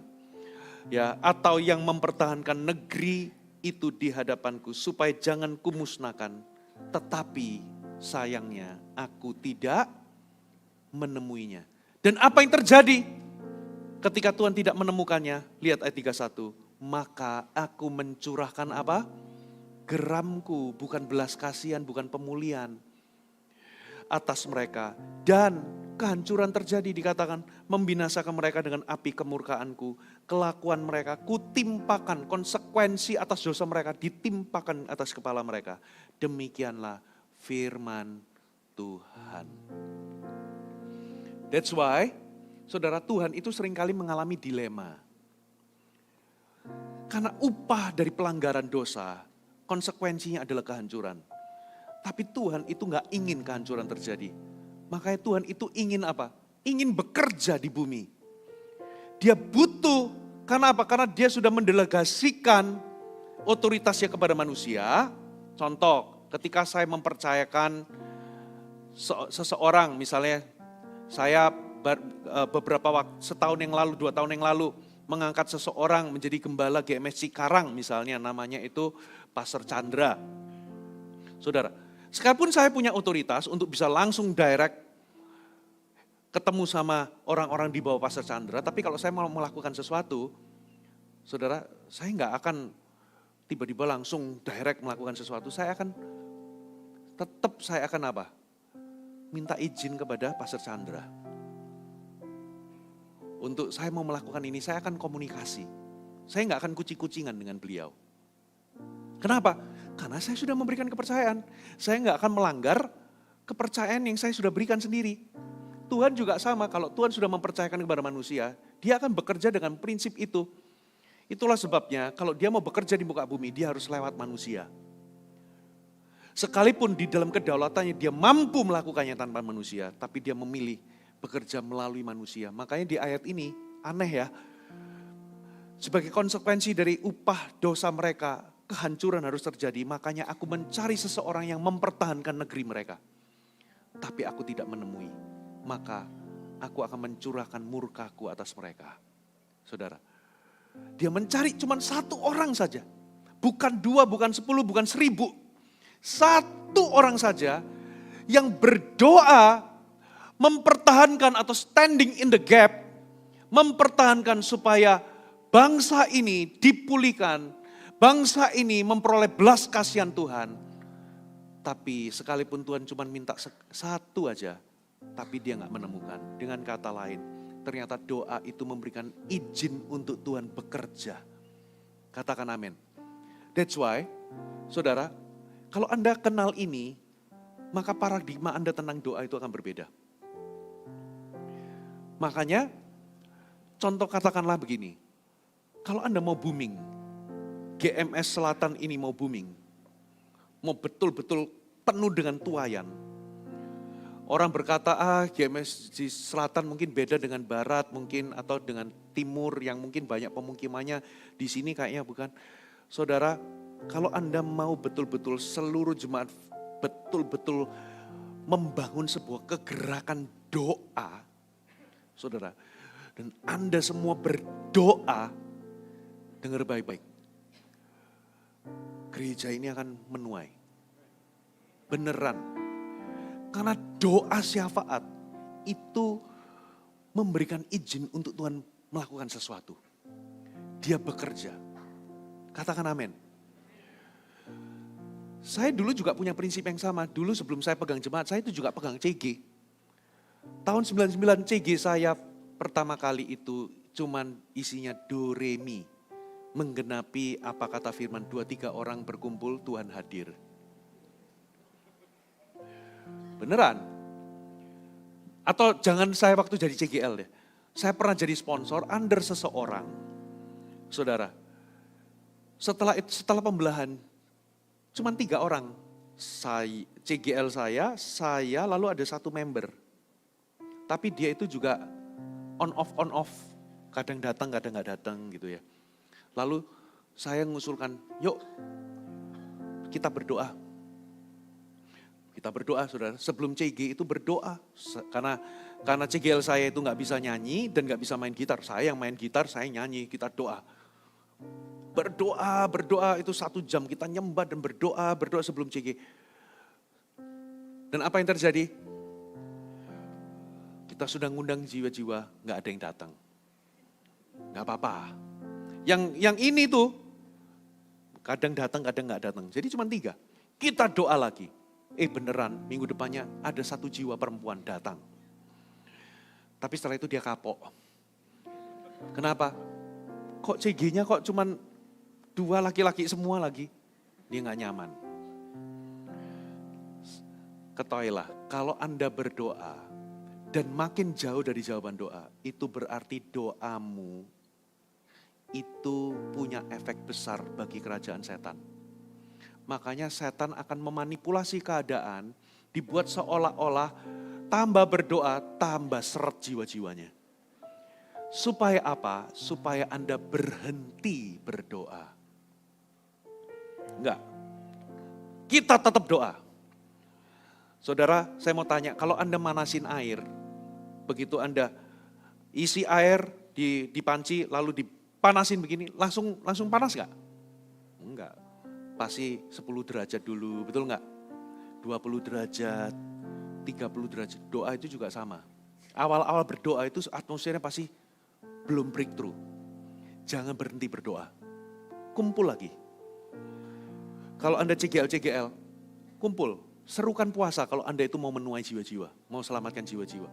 Ya, atau yang mempertahankan negeri itu di hadapanku supaya jangan kumusnahkan. Tetapi sayangnya aku tidak menemuinya. Dan apa yang terjadi ketika Tuhan tidak menemukannya? Lihat ayat 31. Maka aku mencurahkan apa? Geramku, bukan belas kasihan, bukan pemulihan atas mereka. Dan kehancuran terjadi, dikatakan membinasakan mereka dengan api kemurkaanku. Kelakuan mereka kutimpakan, konsekuensi atas dosa mereka ditimpakan atas kepala mereka. Demikianlah firman Tuhan. That's why, saudara, Tuhan itu seringkali mengalami dilema. Karena upah dari pelanggaran dosa, konsekuensinya adalah kehancuran. Tapi Tuhan itu gak ingin kehancuran terjadi. Makanya Tuhan itu ingin apa? Ingin bekerja di bumi. Dia butuh, karena apa? Karena dia sudah mendelegasikan otoritasnya kepada manusia. Contoh, ketika saya mempercayakan seseorang, misalnya saya beberapa waktu, setahun yang lalu, 2 tahun yang lalu, mengangkat seseorang menjadi gembala GMS Cikarang misalnya, namanya itu Pastor Chandra. Saudara, sekalipun saya punya otoritas untuk bisa langsung direct ketemu sama orang-orang di bawah Pastor Chandra, tapi kalau saya mau melakukan sesuatu, saudara, saya nggak akan tiba-tiba langsung direct melakukan sesuatu, saya akan apa? Minta izin kepada Pastor Chandra. Untuk saya mau melakukan ini, saya akan komunikasi. Saya nggak akan kucing-kucingan dengan beliau. Kenapa? Karena saya sudah memberikan kepercayaan. Saya nggak akan melanggar kepercayaan yang saya sudah berikan sendiri. Tuhan juga sama, kalau Tuhan sudah mempercayakan kepada manusia, dia akan bekerja dengan prinsip itu. Itulah sebabnya kalau dia mau bekerja di muka bumi, dia harus lewat manusia. Sekalipun di dalam kedaulatannya dia mampu melakukannya tanpa manusia, tapi dia memilih bekerja melalui manusia. Makanya di ayat ini aneh ya. Sebagai konsekuensi dari upah dosa mereka, kehancuran harus terjadi. Makanya aku mencari seseorang yang mempertahankan negeri mereka. Tapi aku tidak menemui. Maka aku akan mencurahkan murkaku atas mereka. Saudara, dia mencari cuma 1 orang saja. Bukan 2, bukan 10, bukan 1000. 1 orang saja yang berdoa mempertahankan atau standing in the gap, mempertahankan supaya bangsa ini dipulihkan, bangsa ini memperoleh belas kasihan Tuhan. Tapi sekalipun Tuhan cuma minta 1 aja, tapi dia gak menemukan. Dengan kata lain, ternyata doa itu memberikan izin untuk Tuhan bekerja. Katakan amin. That's why, saudara, kalau Anda kenal ini, maka paradigma Anda tentang doa itu akan berbeda. Makanya, contoh katakanlah begini, kalau Anda mau booming, GMS Selatan ini mau booming, mau betul-betul penuh dengan tuayan. Orang berkata, GMS di Selatan mungkin beda dengan Barat mungkin, atau dengan Timur yang mungkin banyak pemukimannya, di sini kayaknya bukan. Saudara, kalau Anda mau betul-betul seluruh jemaat betul-betul membangun sebuah kegerakan doa, saudara, dan Anda semua berdoa, dengar baik-baik. Gereja ini akan menuai. Beneran. Karena doa syafaat itu memberikan izin untuk Tuhan melakukan sesuatu. Dia bekerja. Katakan amin. Saya dulu juga punya prinsip yang sama. Dulu sebelum saya pegang jemaat, saya itu juga pegang CG. Tahun 99 CG saya pertama kali itu cuman isinya do re mi. Menggenapi apa kata firman, 2-3 orang berkumpul Tuhan hadir. Beneran. Atau jangan saya waktu jadi CGL deh. Saya pernah jadi sponsor under seseorang. Saudara, setelah pembelahan, cuma 3 orang. CGL saya lalu ada 1 member. Tapi dia itu juga on off. Kadang datang, kadang gak datang gitu ya. Lalu saya mengusulkan, yuk kita berdoa. Kita berdoa saudara, sebelum CG itu berdoa. Karena CGL saya itu nggak bisa nyanyi dan nggak bisa main gitar. Saya yang main gitar, saya nyanyi, kita doa. Berdoa itu 1 jam kita nyembah dan berdoa sebelum CG. Dan apa yang terjadi? Kita sudah ngundang jiwa-jiwa, nggak ada yang datang. Nggak apa-apa. Yang ini tuh, kadang datang, kadang nggak datang. Jadi cuma 3. Kita doa lagi. Beneran, minggu depannya ada 1 jiwa perempuan datang. Tapi setelah itu dia kapok. Kenapa? Kok CG-nya kok cuman 2 laki-laki semua lagi? Dia nggak nyaman. Ketahuilah, kalau Anda berdoa dan makin jauh dari jawaban doa, itu berarti doamu itu punya efek besar bagi kerajaan setan. Makanya setan akan memanipulasi keadaan, dibuat seolah-olah tambah berdoa, tambah seret jiwa-jiwanya. Supaya apa? Supaya Anda berhenti berdoa. Enggak. Kita tetap doa. Saudara, saya mau tanya, kalau Anda manasin air, begitu Anda isi air di panci, lalu dipanasin begini, langsung panas enggak? Enggak. Pasti 10 derajat dulu, betul enggak? 20 derajat, 30 derajat. Doa itu juga sama. Awal-awal berdoa itu atmosfernya pasti belum breakthrough. Jangan berhenti berdoa. Kumpul lagi. Kalau Anda CGL, kumpul. Serukan puasa kalau Anda itu mau menuai jiwa-jiwa. Mau selamatkan jiwa-jiwa.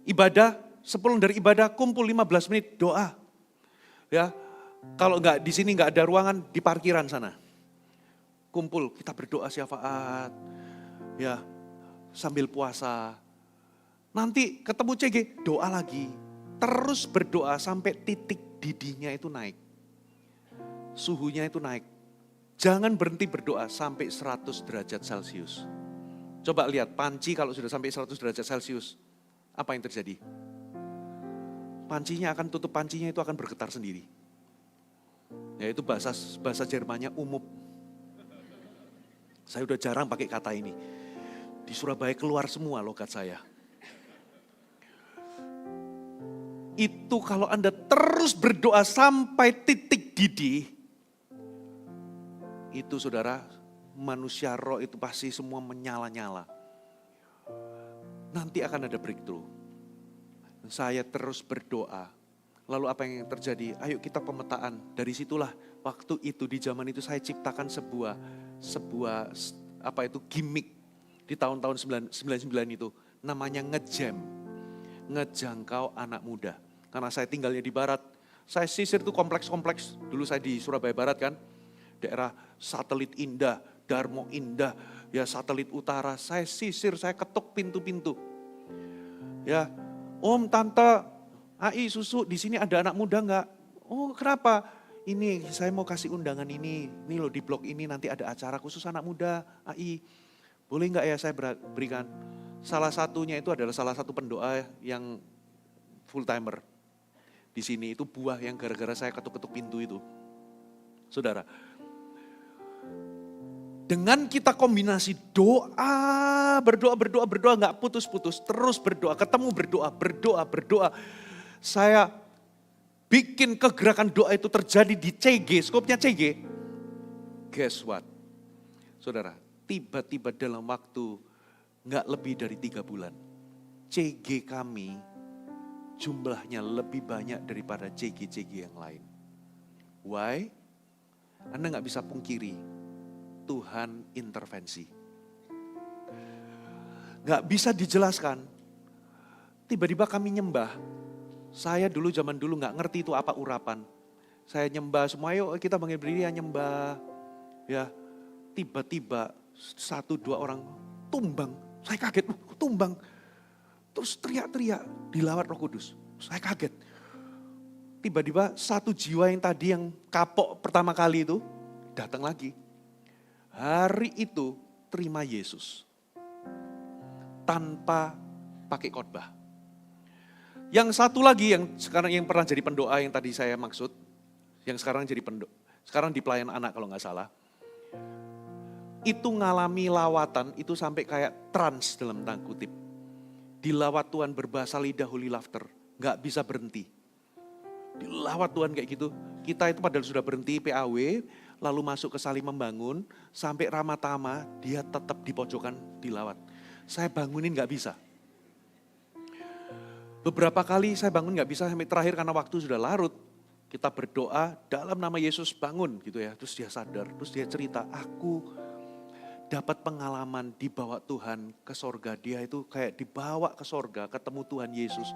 Ibadah, sepulang dari ibadah, kumpul 15 menit doa. Ya, kalau enggak di sini enggak ada ruangan, di parkiran sana. Kumpul, kita berdoa syafaat. Ya, sambil puasa. Nanti ketemu CG, doa lagi. Terus berdoa sampai titik didihnya itu naik. Suhunya itu naik. Jangan berhenti berdoa sampai 100 derajat Celcius. Coba lihat panci kalau sudah sampai 100 derajat Celcius. Apa yang terjadi? Tutup pancinya itu akan bergetar sendiri. Yaitu bahasa Jermannya umup. Saya udah jarang pakai kata ini. Di Surabaya keluar semua logat saya. Itu kalau Anda terus berdoa sampai titik didih, itu saudara, manusia roh itu pasti semua menyala-nyala. Nanti akan ada breakthrough. Saya terus berdoa. Lalu apa yang terjadi? Ayo kita pemetaan. Dari situlah waktu itu di zaman itu saya ciptakan sebuah gimmick di tahun-tahun 99 itu. Namanya ngejam. Ngejangkau anak muda. Karena saya tinggalnya di barat. Saya sisir tuh kompleks-kompleks. Dulu saya di Surabaya Barat kan. Daerah Satelit Indah, Darmo Indah, ya Satelit Utara. Saya sisir, saya ketuk pintu-pintu. Ya, Om, Tante, Ai, Susu, di sini ada anak muda enggak? Oh, kenapa? Ini saya mau kasih undangan ini loh di blog ini nanti ada acara khusus anak muda, Ai. Boleh enggak ya saya berikan? Salah satunya itu adalah salah satu pendoa yang full timer. Di sini itu buah yang gara-gara saya ketuk-ketuk pintu itu. Saudara, dengan kita kombinasi berdoa nggak putus-putus, terus berdoa, ketemu berdoa. Saya bikin kegerakan doa itu terjadi di CG, skopnya CG. Guess what? Saudara, tiba-tiba dalam waktu nggak lebih dari 3 bulan, CG kami jumlahnya lebih banyak daripada CG-CG yang lain. Why? Anda nggak bisa pungkiri. Tuhan intervensi. Gak bisa dijelaskan. Tiba-tiba kami nyembah. Saya zaman dulu gak ngerti itu apa urapan. Saya nyembah semua, yuk kita bangun berdiri ya nyembah. Ya, tiba-tiba 1-2 orang tumbang. Saya kaget, tumbang. Terus teriak-teriak, dilawat Roh Kudus. Saya kaget. Tiba-tiba 1 jiwa yang tadi yang kapok pertama kali itu, datang lagi. Hari itu terima Yesus. Tanpa pakai khotbah. Yang satu lagi yang sekarang yang pernah jadi pendoa yang tadi saya maksud. Yang sekarang jadi pendoa. Sekarang di pelayan anak kalau nggak salah. itu ngalami lawatan, itu sampai kayak trans dalam tanda kutip. Dilawat Tuhan berbahasa lidah, holy laughter, gak bisa berhenti. Dilawat Tuhan kayak gitu, kita itu padahal sudah berhenti PAW, lalu masuk ke saling membangun, sampai Ramatama, dia tetap di pojokan dilawat. Saya bangunin gak bisa. Beberapa kali saya bangun gak bisa, sampai terakhir karena waktu sudah larut. Kita berdoa dalam nama Yesus bangun gitu ya. Terus dia sadar, terus dia cerita, aku dapat pengalaman dibawa Tuhan ke sorga. Dia itu kayak dibawa ke sorga, ketemu Tuhan Yesus.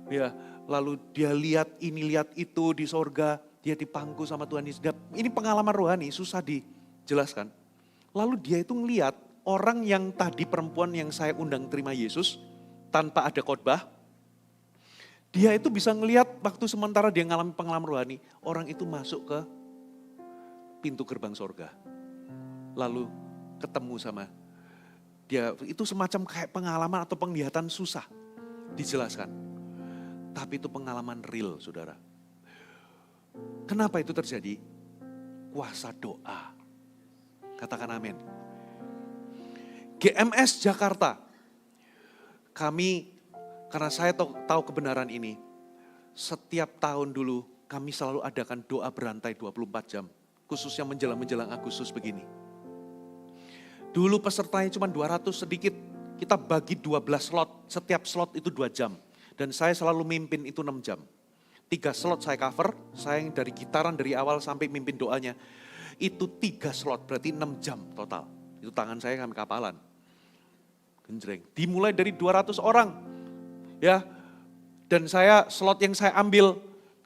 Ya, lalu dia lihat ini, lihat itu di sorga. Dia dipangku sama Tuhan Yesus. Ini pengalaman rohani, susah dijelaskan. Lalu dia itu ngelihat orang yang tadi perempuan yang saya undang terima Yesus, tanpa ada khotbah, dia itu bisa ngelihat waktu sementara dia ngalami pengalaman rohani, orang itu masuk ke pintu gerbang sorga. Lalu ketemu sama dia, itu semacam kayak pengalaman atau penglihatan susah dijelaskan. Tapi itu pengalaman real, saudara. Kenapa itu terjadi? Kuasa doa. Katakan amin. GMS Jakarta, kami, karena saya tahu kebenaran ini, setiap tahun dulu kami selalu adakan doa berantai 24 jam. Khususnya menjelang Agustus begini. Dulu pesertanya cuma 200 sedikit, kita bagi 12 slot, setiap slot itu 2 jam. Dan saya selalu mimpin itu 6 jam. 3 slot saya cover, saya yang dari gitaran dari awal sampai mimpin doanya. Itu 3 slot, berarti 6 jam total. Itu tangan saya kami kapalan. Genjreng. Dimulai dari 200 orang. Ya, dan slot yang saya ambil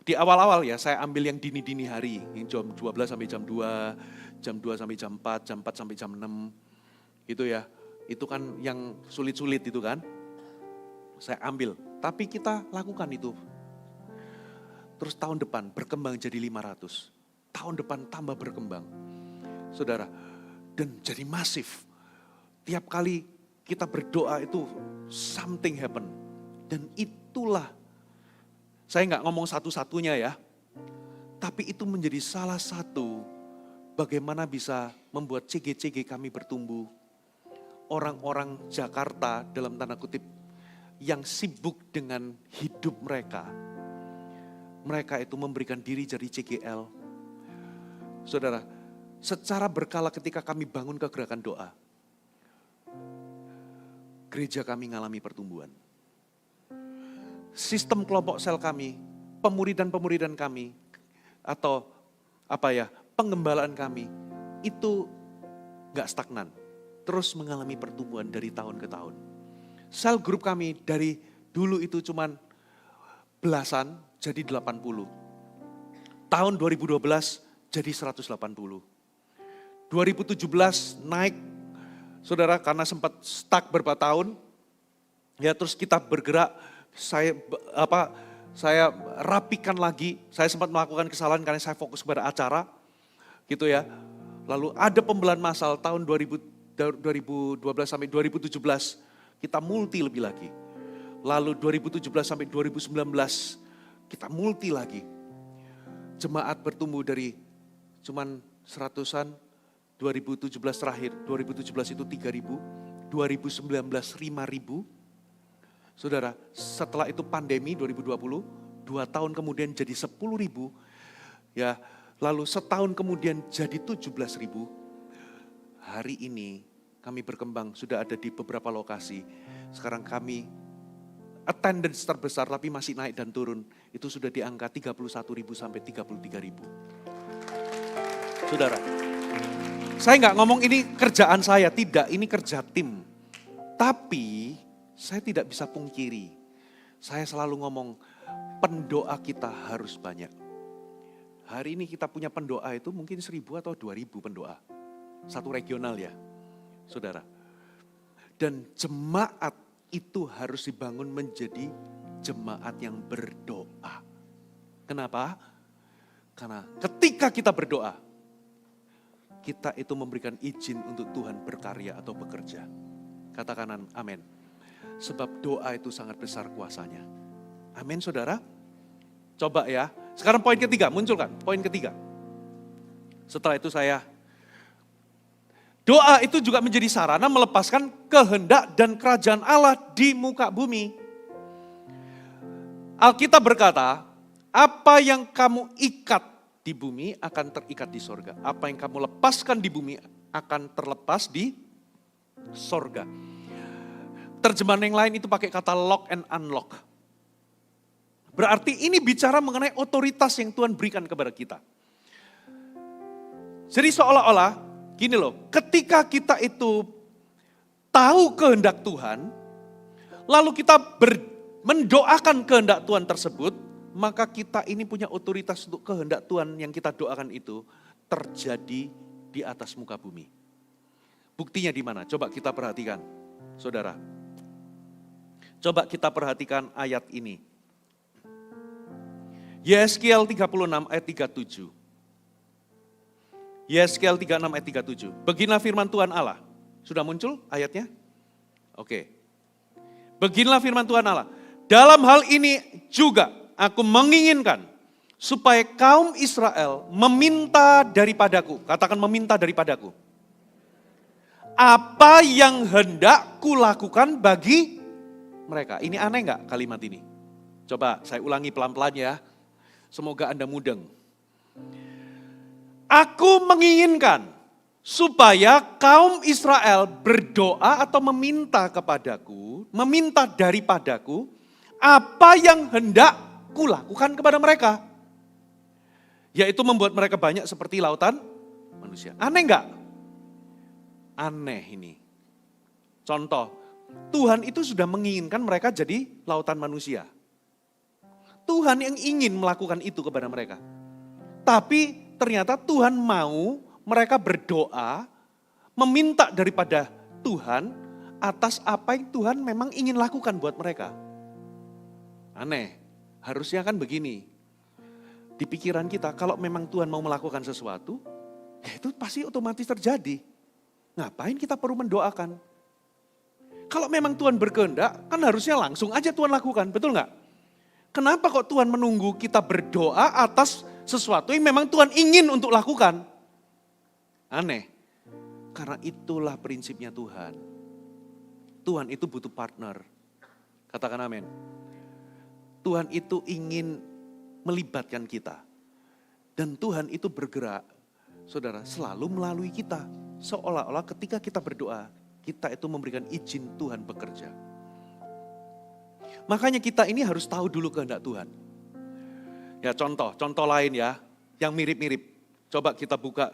di awal-awal ya, saya ambil yang dini-dini hari, yang jam 12 sampai jam 2, jam 2 sampai jam 4, jam 4 sampai jam 6, itu ya, itu kan yang sulit-sulit itu kan, saya ambil, tapi kita lakukan itu. Terus tahun depan berkembang jadi 500, tahun depan tambah berkembang, saudara, dan jadi masif. Tiap kali kita berdoa itu something happen. Dan itulah, saya nggak ngomong satu-satunya ya, tapi itu menjadi salah satu bagaimana bisa membuat CG-CG kami bertumbuh. Orang-orang Jakarta dalam tanda kutip yang sibuk dengan hidup mereka. Mereka itu memberikan diri jadi CGL. Saudara, secara berkala ketika kami bangun kegerakan doa, gereja kami mengalami pertumbuhan. Sistem kelompok sel kami, pemuridan-pemuridan kami, atau pengembalaan kami, itu gak stagnan. Terus mengalami pertumbuhan dari tahun ke tahun. Sel grup kami dari dulu itu cuman belasan, jadi 80. Tahun 2012 jadi 180. 2017 naik, saudara, karena sempat stuck beberapa tahun, ya terus kita bergerak. Saya rapikan lagi, saya sempat melakukan kesalahan karena saya fokus pada acara, gitu ya. Lalu ada pembelahan massal tahun 2012 sampai 2017, kita multi lebih lagi. Lalu 2017 sampai 2019, kita multi lagi. Jemaat bertumbuh dari cuman 100-an, 2017 terakhir, 2017 itu 3.000, 2019 5.000. Saudara, setelah itu pandemi 2020, 2 tahun kemudian jadi 10.000, ya, lalu setahun kemudian jadi 17.000. Hari ini kami berkembang, sudah ada di beberapa lokasi. Sekarang kami attendance terbesar tapi masih naik dan turun, itu sudah di angka 31.000 sampai 33.000. Saudara, saya nggak ngomong ini kerjaan saya, tidak, ini kerja tim. Tapi saya tidak bisa pungkiri, saya selalu ngomong pendoa kita harus banyak. Hari ini kita punya pendoa itu mungkin 1.000 atau 2.000 pendoa. Satu regional ya, saudara. Dan jemaat itu harus dibangun menjadi jemaat yang berdoa. Kenapa? Karena ketika kita berdoa, kita itu memberikan izin untuk Tuhan berkarya atau bekerja. Katakan amin. Sebab doa itu sangat besar kuasanya. Amin, saudara. Coba ya. Sekarang poin ketiga, munculkan poin ketiga. Setelah itu saya Doa itu juga menjadi sarana melepaskan kehendak dan kerajaan Allah di muka bumi. Alkitab berkata, apa yang kamu ikat di bumi akan terikat di sorga. Apa yang kamu lepaskan di bumi akan terlepas di sorga. Terjemahan yang lain itu pakai kata lock and unlock. Berarti ini bicara mengenai otoritas yang Tuhan berikan kepada kita. Jadi seolah-olah, gini loh, ketika kita itu tahu kehendak Tuhan, lalu kita mendoakan kehendak Tuhan tersebut, maka kita ini punya otoritas untuk kehendak Tuhan yang kita doakan itu terjadi di atas muka bumi. Buktinya di mana? Coba kita perhatikan, saudara. Coba kita perhatikan ayat ini. Yeskiel 36 ayat 37. Yeskiel 36 ayat 37. Beginilah firman Tuhan Allah. Sudah muncul ayatnya? Oke. Beginilah firman Tuhan Allah. Dalam hal ini juga aku menginginkan supaya kaum Israel meminta daripadaku. Katakan meminta daripadaku. Apa yang hendak kulakukan bagi mereka. Ini aneh enggak kalimat ini? Coba saya ulangi pelan-pelan ya. Semoga Anda mudeng. Aku menginginkan supaya kaum Israel berdoa atau meminta kepadaku, meminta daripadaku, apa yang hendak kulakukan kepada mereka. Yaitu membuat mereka banyak seperti lautan manusia. Aneh enggak? Aneh ini. Contoh, Tuhan itu sudah menginginkan mereka jadi lautan manusia. Tuhan yang ingin melakukan itu kepada mereka. Tapi ternyata Tuhan mau mereka berdoa, meminta daripada Tuhan atas apa yang Tuhan memang ingin lakukan buat mereka. Aneh, harusnya kan begini. Di pikiran kita, kalau memang Tuhan mau melakukan sesuatu, ya itu pasti otomatis terjadi. Ngapain kita perlu mendoakan? Kalau memang Tuhan berkehendak, kan harusnya langsung aja Tuhan lakukan, betul nggak? Kenapa kok Tuhan menunggu kita berdoa atas sesuatu yang memang Tuhan ingin untuk lakukan? Aneh, karena itulah prinsipnya Tuhan. Tuhan itu butuh partner. Katakan amin. Tuhan itu ingin melibatkan kita. Dan Tuhan itu bergerak, saudara, selalu melalui kita. Seolah-olah ketika kita berdoa, kita itu memberikan izin Tuhan bekerja. Makanya kita ini harus tahu dulu kehendak Tuhan. Ya contoh lain ya, yang mirip-mirip. Coba kita buka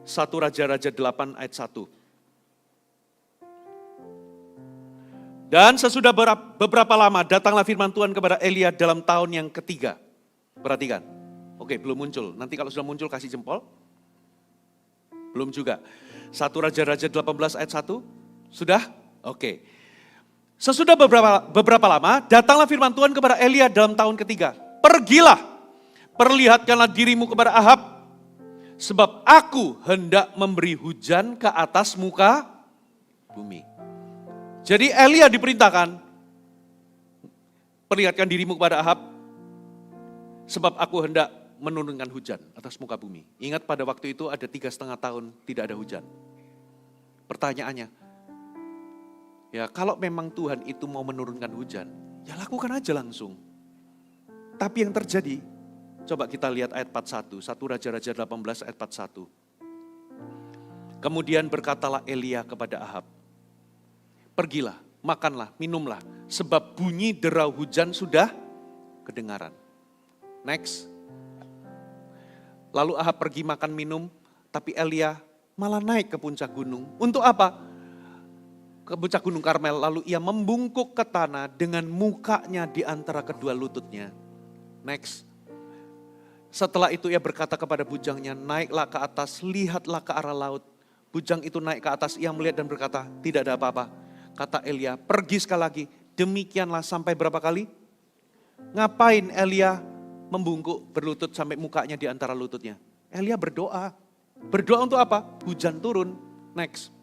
1 Raja-Raja 8 ayat 1. Dan sesudah beberapa lama datanglah firman Tuhan kepada Elia dalam tahun yang ketiga. Perhatikan. Oke, belum muncul. Nanti kalau sudah muncul kasih jempol. Belum juga. 1 Raja-Raja 18 ayat 1. Sudah? Oke. Sesudah beberapa lama, datanglah firman Tuhan kepada Elia dalam tahun ketiga. Pergilah, perlihatkanlah dirimu kepada Ahab, sebab aku hendak memberi hujan ke atas muka bumi. Jadi Elia diperintahkan, perlihatkan dirimu kepada Ahab, sebab aku hendak menurunkan hujan atas muka bumi. Ingat pada waktu itu ada 3,5 tahun tidak ada hujan. Pertanyaannya, ya kalau memang Tuhan itu mau menurunkan hujan, ya lakukan aja langsung. Tapi yang terjadi, coba kita lihat ayat 41, 1 Raja-Raja 18 ayat 41. Kemudian berkatalah Elia kepada Ahab, pergilah, makanlah, minumlah, sebab bunyi derau hujan sudah kedengaran. Next. Lalu Ahab pergi makan minum, tapi Elia malah naik ke puncak gunung. Untuk apa? Ke puncak gunung Karmel, lalu ia membungkuk ke tanah dengan mukanya di antara kedua lututnya. Next. Setelah itu ia berkata kepada bujangnya, naiklah ke atas, lihatlah ke arah laut. Bujang itu naik ke atas, ia melihat dan berkata, tidak ada apa-apa. Kata Elia, pergi sekali lagi. Demikianlah sampai berapa kali? Ngapain Elia membungkuk berlutut sampai mukanya di antara lututnya? Elia berdoa. Berdoa untuk apa? Hujan turun. Next.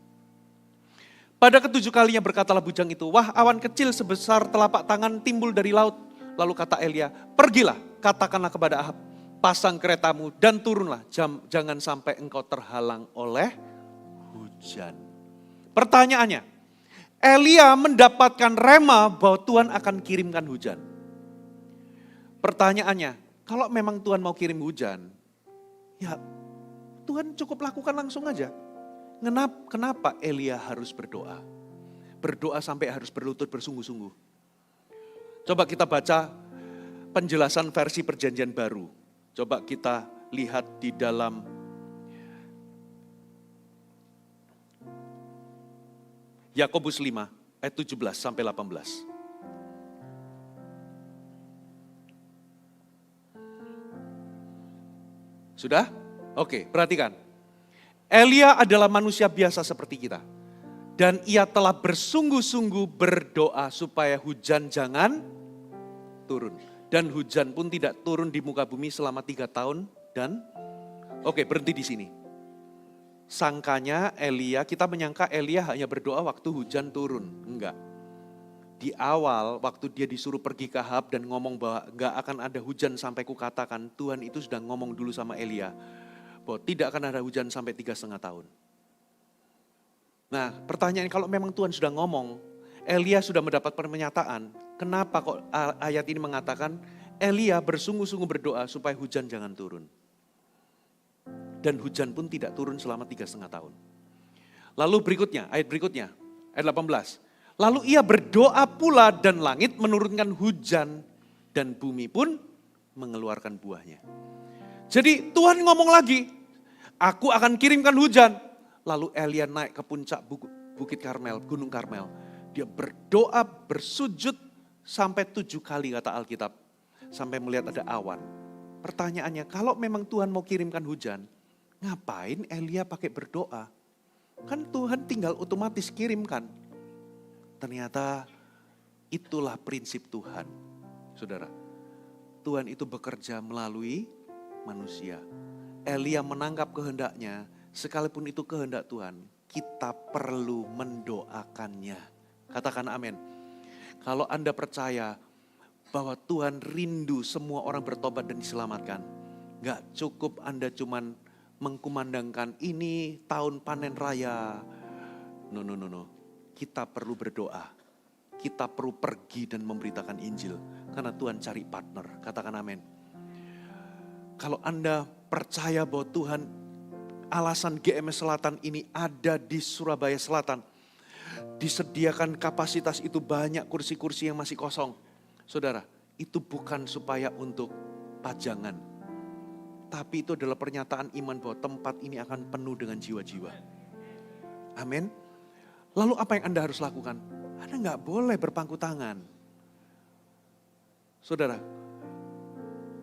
Pada ketujuh kalinya berkatalah bujang itu, wah awan kecil sebesar telapak tangan timbul dari laut. Lalu kata Elia, pergilah, katakanlah kepada Ahab, pasang keretamu dan turunlah, jangan sampai engkau terhalang oleh hujan. hujan. Pertanyaannya, Elia mendapatkan rema bahwa Tuhan akan kirimkan hujan. Pertanyaannya, kalau memang Tuhan mau kirim hujan, ya Tuhan cukup lakukan langsung aja. Kenapa Elia harus berdoa? Berdoa sampai harus berlutut bersungguh-sungguh. Coba kita baca penjelasan versi Perjanjian Baru. Coba kita lihat di dalam Yakobus 5 ayat 17 sampai 18. Sudah? Oke, perhatikan. Elia adalah manusia biasa seperti kita. Dan ia telah bersungguh-sungguh berdoa supaya hujan jangan turun. Dan hujan pun tidak turun di muka bumi selama 3 tahun dan berhenti di sini. Sangkanya Elia, kita menyangka Elia hanya berdoa waktu hujan turun. Enggak. Di awal waktu dia disuruh pergi ke Ahab dan ngomong bahwa enggak akan ada hujan sampai kukatakan, Tuhan itu sudah ngomong dulu sama Elia bahwa tidak akan ada hujan sampai 3,5 tahun. Nah, pertanyaan kalau memang Tuhan sudah ngomong, Elia sudah mendapat pernyataan, kenapa kok ayat ini mengatakan Elia bersungguh-sungguh berdoa supaya hujan jangan turun. Dan hujan pun tidak turun selama 3,5 tahun. Lalu berikutnya, ayat berikutnya, ayat 18. Lalu ia berdoa pula dan langit menurunkan hujan dan bumi pun mengeluarkan buahnya. Jadi Tuhan ngomong lagi, aku akan kirimkan hujan. Lalu Elia naik ke puncak Bukit Karmel, Gunung Karmel. Dia berdoa, bersujud sampai 7 kali kata Alkitab. Sampai melihat ada awan. Pertanyaannya, kalau memang Tuhan mau kirimkan hujan, ngapain Elia pakai berdoa? Kan Tuhan tinggal otomatis kirimkan. Ternyata itulah prinsip Tuhan. Saudara, Tuhan itu bekerja melalui manusia. Elia menangkap kehendaknya, sekalipun itu kehendak Tuhan, kita perlu mendoakannya. Katakan amin. Kalau Anda percaya bahwa Tuhan rindu semua orang bertobat dan diselamatkan, gak cukup Anda cuman mengkumandangkan ini tahun panen raya. No. Kita perlu berdoa. Kita perlu pergi dan memberitakan Injil. Karena Tuhan cari partner. Katakan amin. Kalau Anda percaya bahwa Tuhan, alasan GMS Selatan ini ada di Surabaya Selatan. Disediakan kapasitas itu banyak kursi-kursi yang masih kosong. Saudara, itu bukan supaya untuk pajangan. Tapi itu adalah pernyataan iman bahwa tempat ini akan penuh dengan jiwa-jiwa. Amin. Lalu apa yang Anda harus lakukan? Anda gak boleh berpangku tangan. Saudara,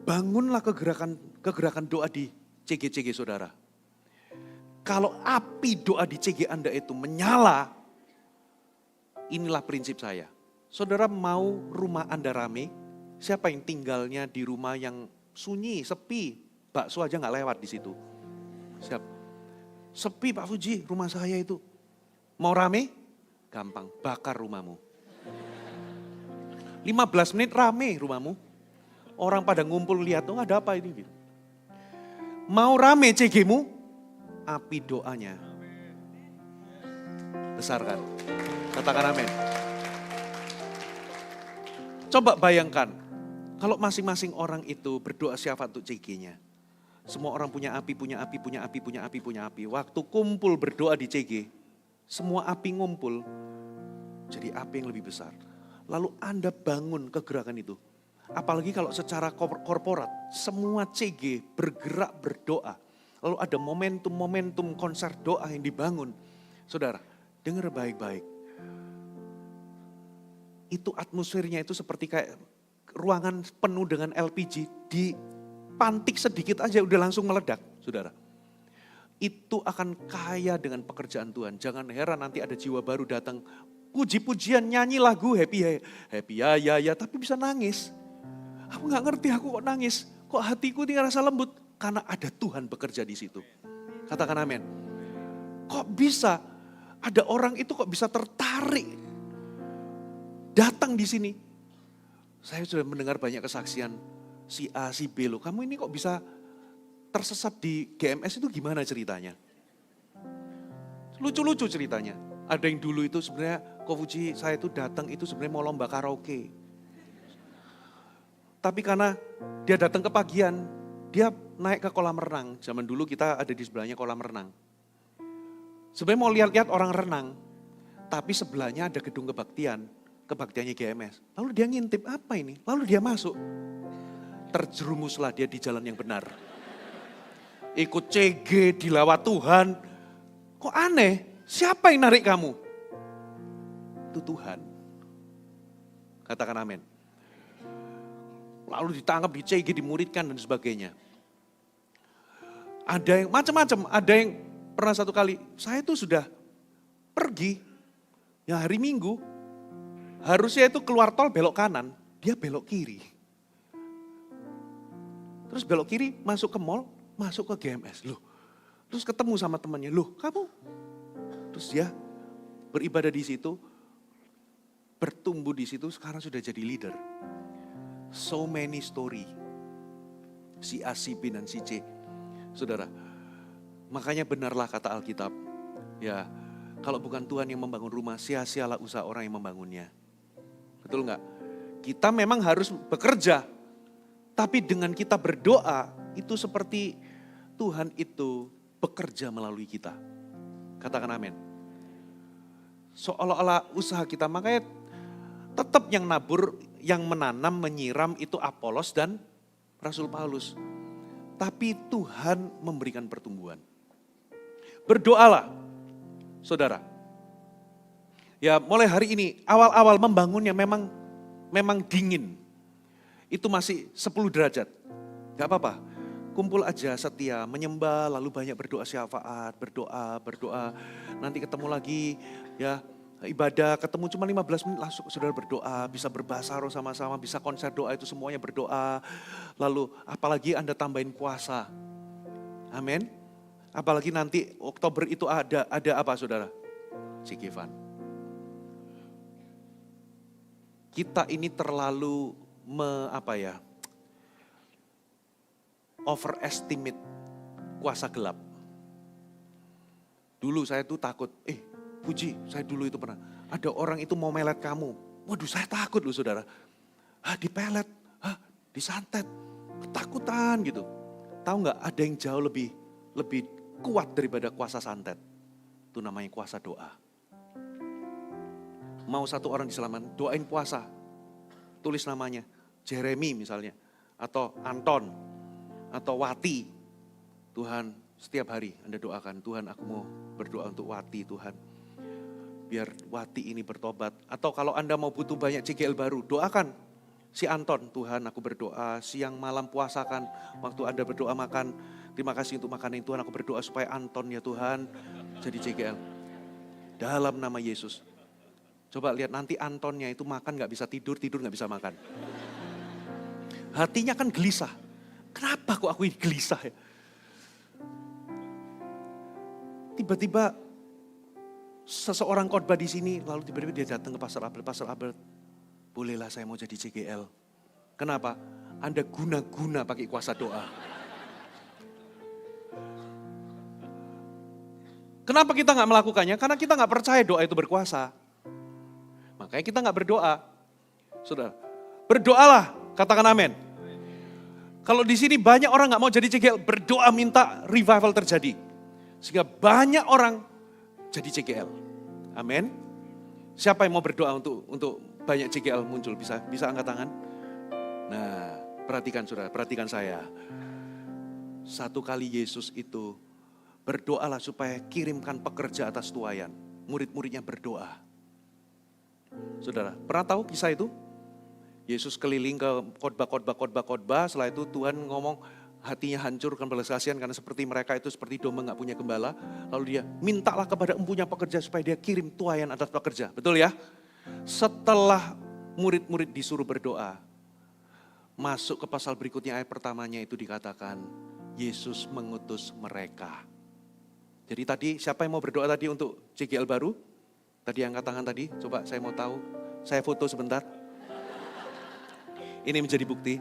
bangunlah kegerakan doa di CG saudara. Kalau api doa di CG Anda itu menyala, inilah prinsip saya. Saudara mau rumah Anda rame? Siapa yang tinggalnya di rumah yang sunyi, sepi? Bakso aja gak lewat di situ. Siap. Sepi Pak Fuji, rumah saya itu. Mau rame? Gampang, bakar rumahmu. 15 menit rame rumahmu. Orang pada ngumpul lihat, oh ada apa ini? Gitu. Mau rame CG-mu? Api doanya besarkan. Katakan amin. Coba bayangkan, kalau masing-masing orang itu berdoa syafaat untuk CG-nya. Semua orang punya api. Waktu kumpul berdoa di CG, semua api ngumpul, jadi api yang lebih besar. Lalu Anda bangun kegerakan itu. Apalagi kalau secara korporat, semua CG bergerak berdoa. Lalu ada momentum konser doa yang dibangun. Saudara, dengar baik-baik. Itu atmosfernya itu seperti kayak ruangan penuh dengan LPG. Dipantik sedikit aja udah langsung meledak, saudara. Itu akan kaya dengan pekerjaan Tuhan. Jangan heran nanti ada jiwa baru datang. Puji-pujian, nyanyi lagu happy ya, tapi bisa nangis. Aku gak ngerti aku kok nangis. Kok hatiku ini ngerasa lembut. Karena ada Tuhan bekerja di situ. Katakan amin. Kok bisa ada orang itu kok bisa tertarik datang di sini. Saya sudah mendengar banyak kesaksian si A, si B loh. Kamu ini kok bisa tersesat di GMS itu gimana ceritanya? Lucu-lucu ceritanya. Ada yang dulu itu sebenarnya, Ko Fuji, saya itu datang itu sebenarnya mau lomba karaoke. Tapi karena dia datang ke pagian, dia naik ke kolam renang. Zaman dulu kita ada di sebelahnya kolam renang. Sebenarnya mau lihat-lihat orang renang, tapi sebelahnya ada gedung kebaktiannya GMS. Lalu dia ngintip, apa ini? Lalu dia masuk. Terjerumuslah dia di jalan yang benar. Ikut CG, dilawat Tuhan. Kok aneh? Siapa yang narik kamu? Itu Tuhan. Katakan amin. Lalu ditangkap, di CG, dimuridkan dan sebagainya. Ada yang macam-macam, ada yang pernah satu kali, saya itu sudah pergi, ya hari Minggu, harusnya itu keluar tol belok kanan, dia belok kiri. Terus belok kiri, masuk ke mall, masuk ke GMS. Loh, terus ketemu sama temannya, loh kamu? Terus dia beribadah di situ, bertumbuh di situ, sekarang sudah jadi leader. So many story. Si A, si B, dan si C. Saudara, makanya benarlah kata Alkitab. Ya, kalau bukan Tuhan yang membangun rumah, sia-sialah usaha orang yang membangunnya. Betul enggak? Kita memang harus bekerja. Tapi dengan kita berdoa, itu seperti Tuhan itu bekerja melalui kita. Katakan amin. Seolah-olah usaha kita, makanya tetap yang nabur, yang menanam, menyiram itu Apolos dan Rasul Paulus. Tapi Tuhan memberikan pertumbuhan. Berdoalah, saudara. Ya mulai hari ini, awal-awal membangunnya memang dingin. Itu masih 10 derajat. Gak apa-apa, kumpul aja setia, menyembah, lalu banyak berdoa syafaat, berdoa. Nanti ketemu lagi, ya ibadah, ketemu cuma 15 menit langsung saudara berdoa, bisa berbahasa roh sama-sama, bisa konser doa itu semuanya berdoa. Lalu apalagi Anda tambahin puasa. Amin. Apalagi nanti Oktober itu ada apa saudara? Cikifan. Kita ini terlalu overestimate kuasa gelap. Dulu saya tuh takut, Puji, saya dulu itu pernah, ada orang itu mau melet kamu. Waduh saya takut loh saudara. Dipelet, disantet, ketakutan gitu. Tahu nggak ada yang jauh lebih kuat daripada kuasa santet. Itu namanya kuasa doa. Mau satu orang diselamatkan, doain puasa. Tulis namanya, Jeremy misalnya, atau Anton, atau Wati. Tuhan setiap hari Anda doakan, Tuhan aku mau berdoa untuk Wati Tuhan. Biar Wati ini bertobat. Atau kalau Anda mau butuh banyak CGL baru, doakan si Anton. Tuhan aku berdoa, siang malam puasakan. Waktu Anda berdoa makan, terima kasih untuk makanan Tuhan. Aku berdoa supaya Anton ya Tuhan jadi CGL. Dalam nama Yesus. Coba lihat nanti Antonnya itu makan gak bisa tidur gak bisa makan. Hatinya kan gelisah. Kenapa kok aku ini gelisah ya? Tiba-tiba seseorang khotbah di sini, lalu tiba-tiba dia datang ke Pastor Abel, bolehlah saya mau jadi CGL. Kenapa? Anda guna-guna pakai kuasa doa. Kenapa kita gak melakukannya? Karena kita gak percaya doa itu berkuasa. Makanya kita gak berdoa. Saudara, berdoalah, katakan amin. Kalau di sini banyak orang gak mau jadi CGL, berdoa minta revival terjadi. Sehingga banyak orang jadi CGL. Amin. Siapa yang mau berdoa untuk banyak CGL muncul? Bisa angkat tangan? Nah, perhatikan saudara, perhatikan saya. Satu kali Yesus itu berdoalah supaya kirimkan pekerja atas tuayan. Murid-muridnya berdoa. Saudara, pernah tahu kisah itu? Yesus keliling ke khotbah, setelah itu Tuhan ngomong hatinya hancur kan belas kasihan karena seperti mereka itu seperti domba gak punya gembala. Lalu dia mintalah kepada empunya pekerja supaya dia kirim tuayan atas pekerja. Betul ya? Setelah murid-murid disuruh berdoa, masuk ke pasal berikutnya ayat pertamanya itu dikatakan Yesus mengutus mereka. Jadi tadi siapa yang mau berdoa tadi untuk CGL baru? Tadi angkat tangan tadi, coba saya mau tahu. Saya foto sebentar. Ini menjadi bukti.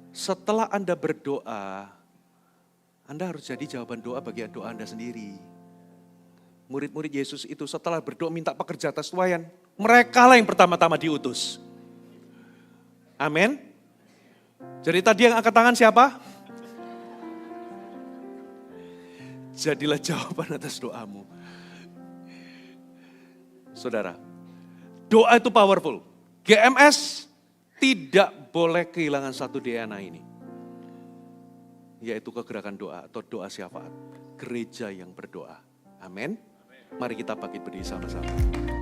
Setelah Anda berdoa, Anda harus jadi jawaban doa bagi doa Anda sendiri. murid-murid Yesus itu setelah berdoa minta pekerja atas tuayan, mereka lah yang pertama-tama diutus. Amin. Jadi tadi yang angkat tangan siapa? Jadilah jawaban atas doamu. Saudara, doa itu powerful. GMS tidak boleh kehilangan satu DNA ini. Yaitu kegerakan doa atau doa syafaat. Gereja yang berdoa. Amin. Mari kita bangkit berdiri sama-sama.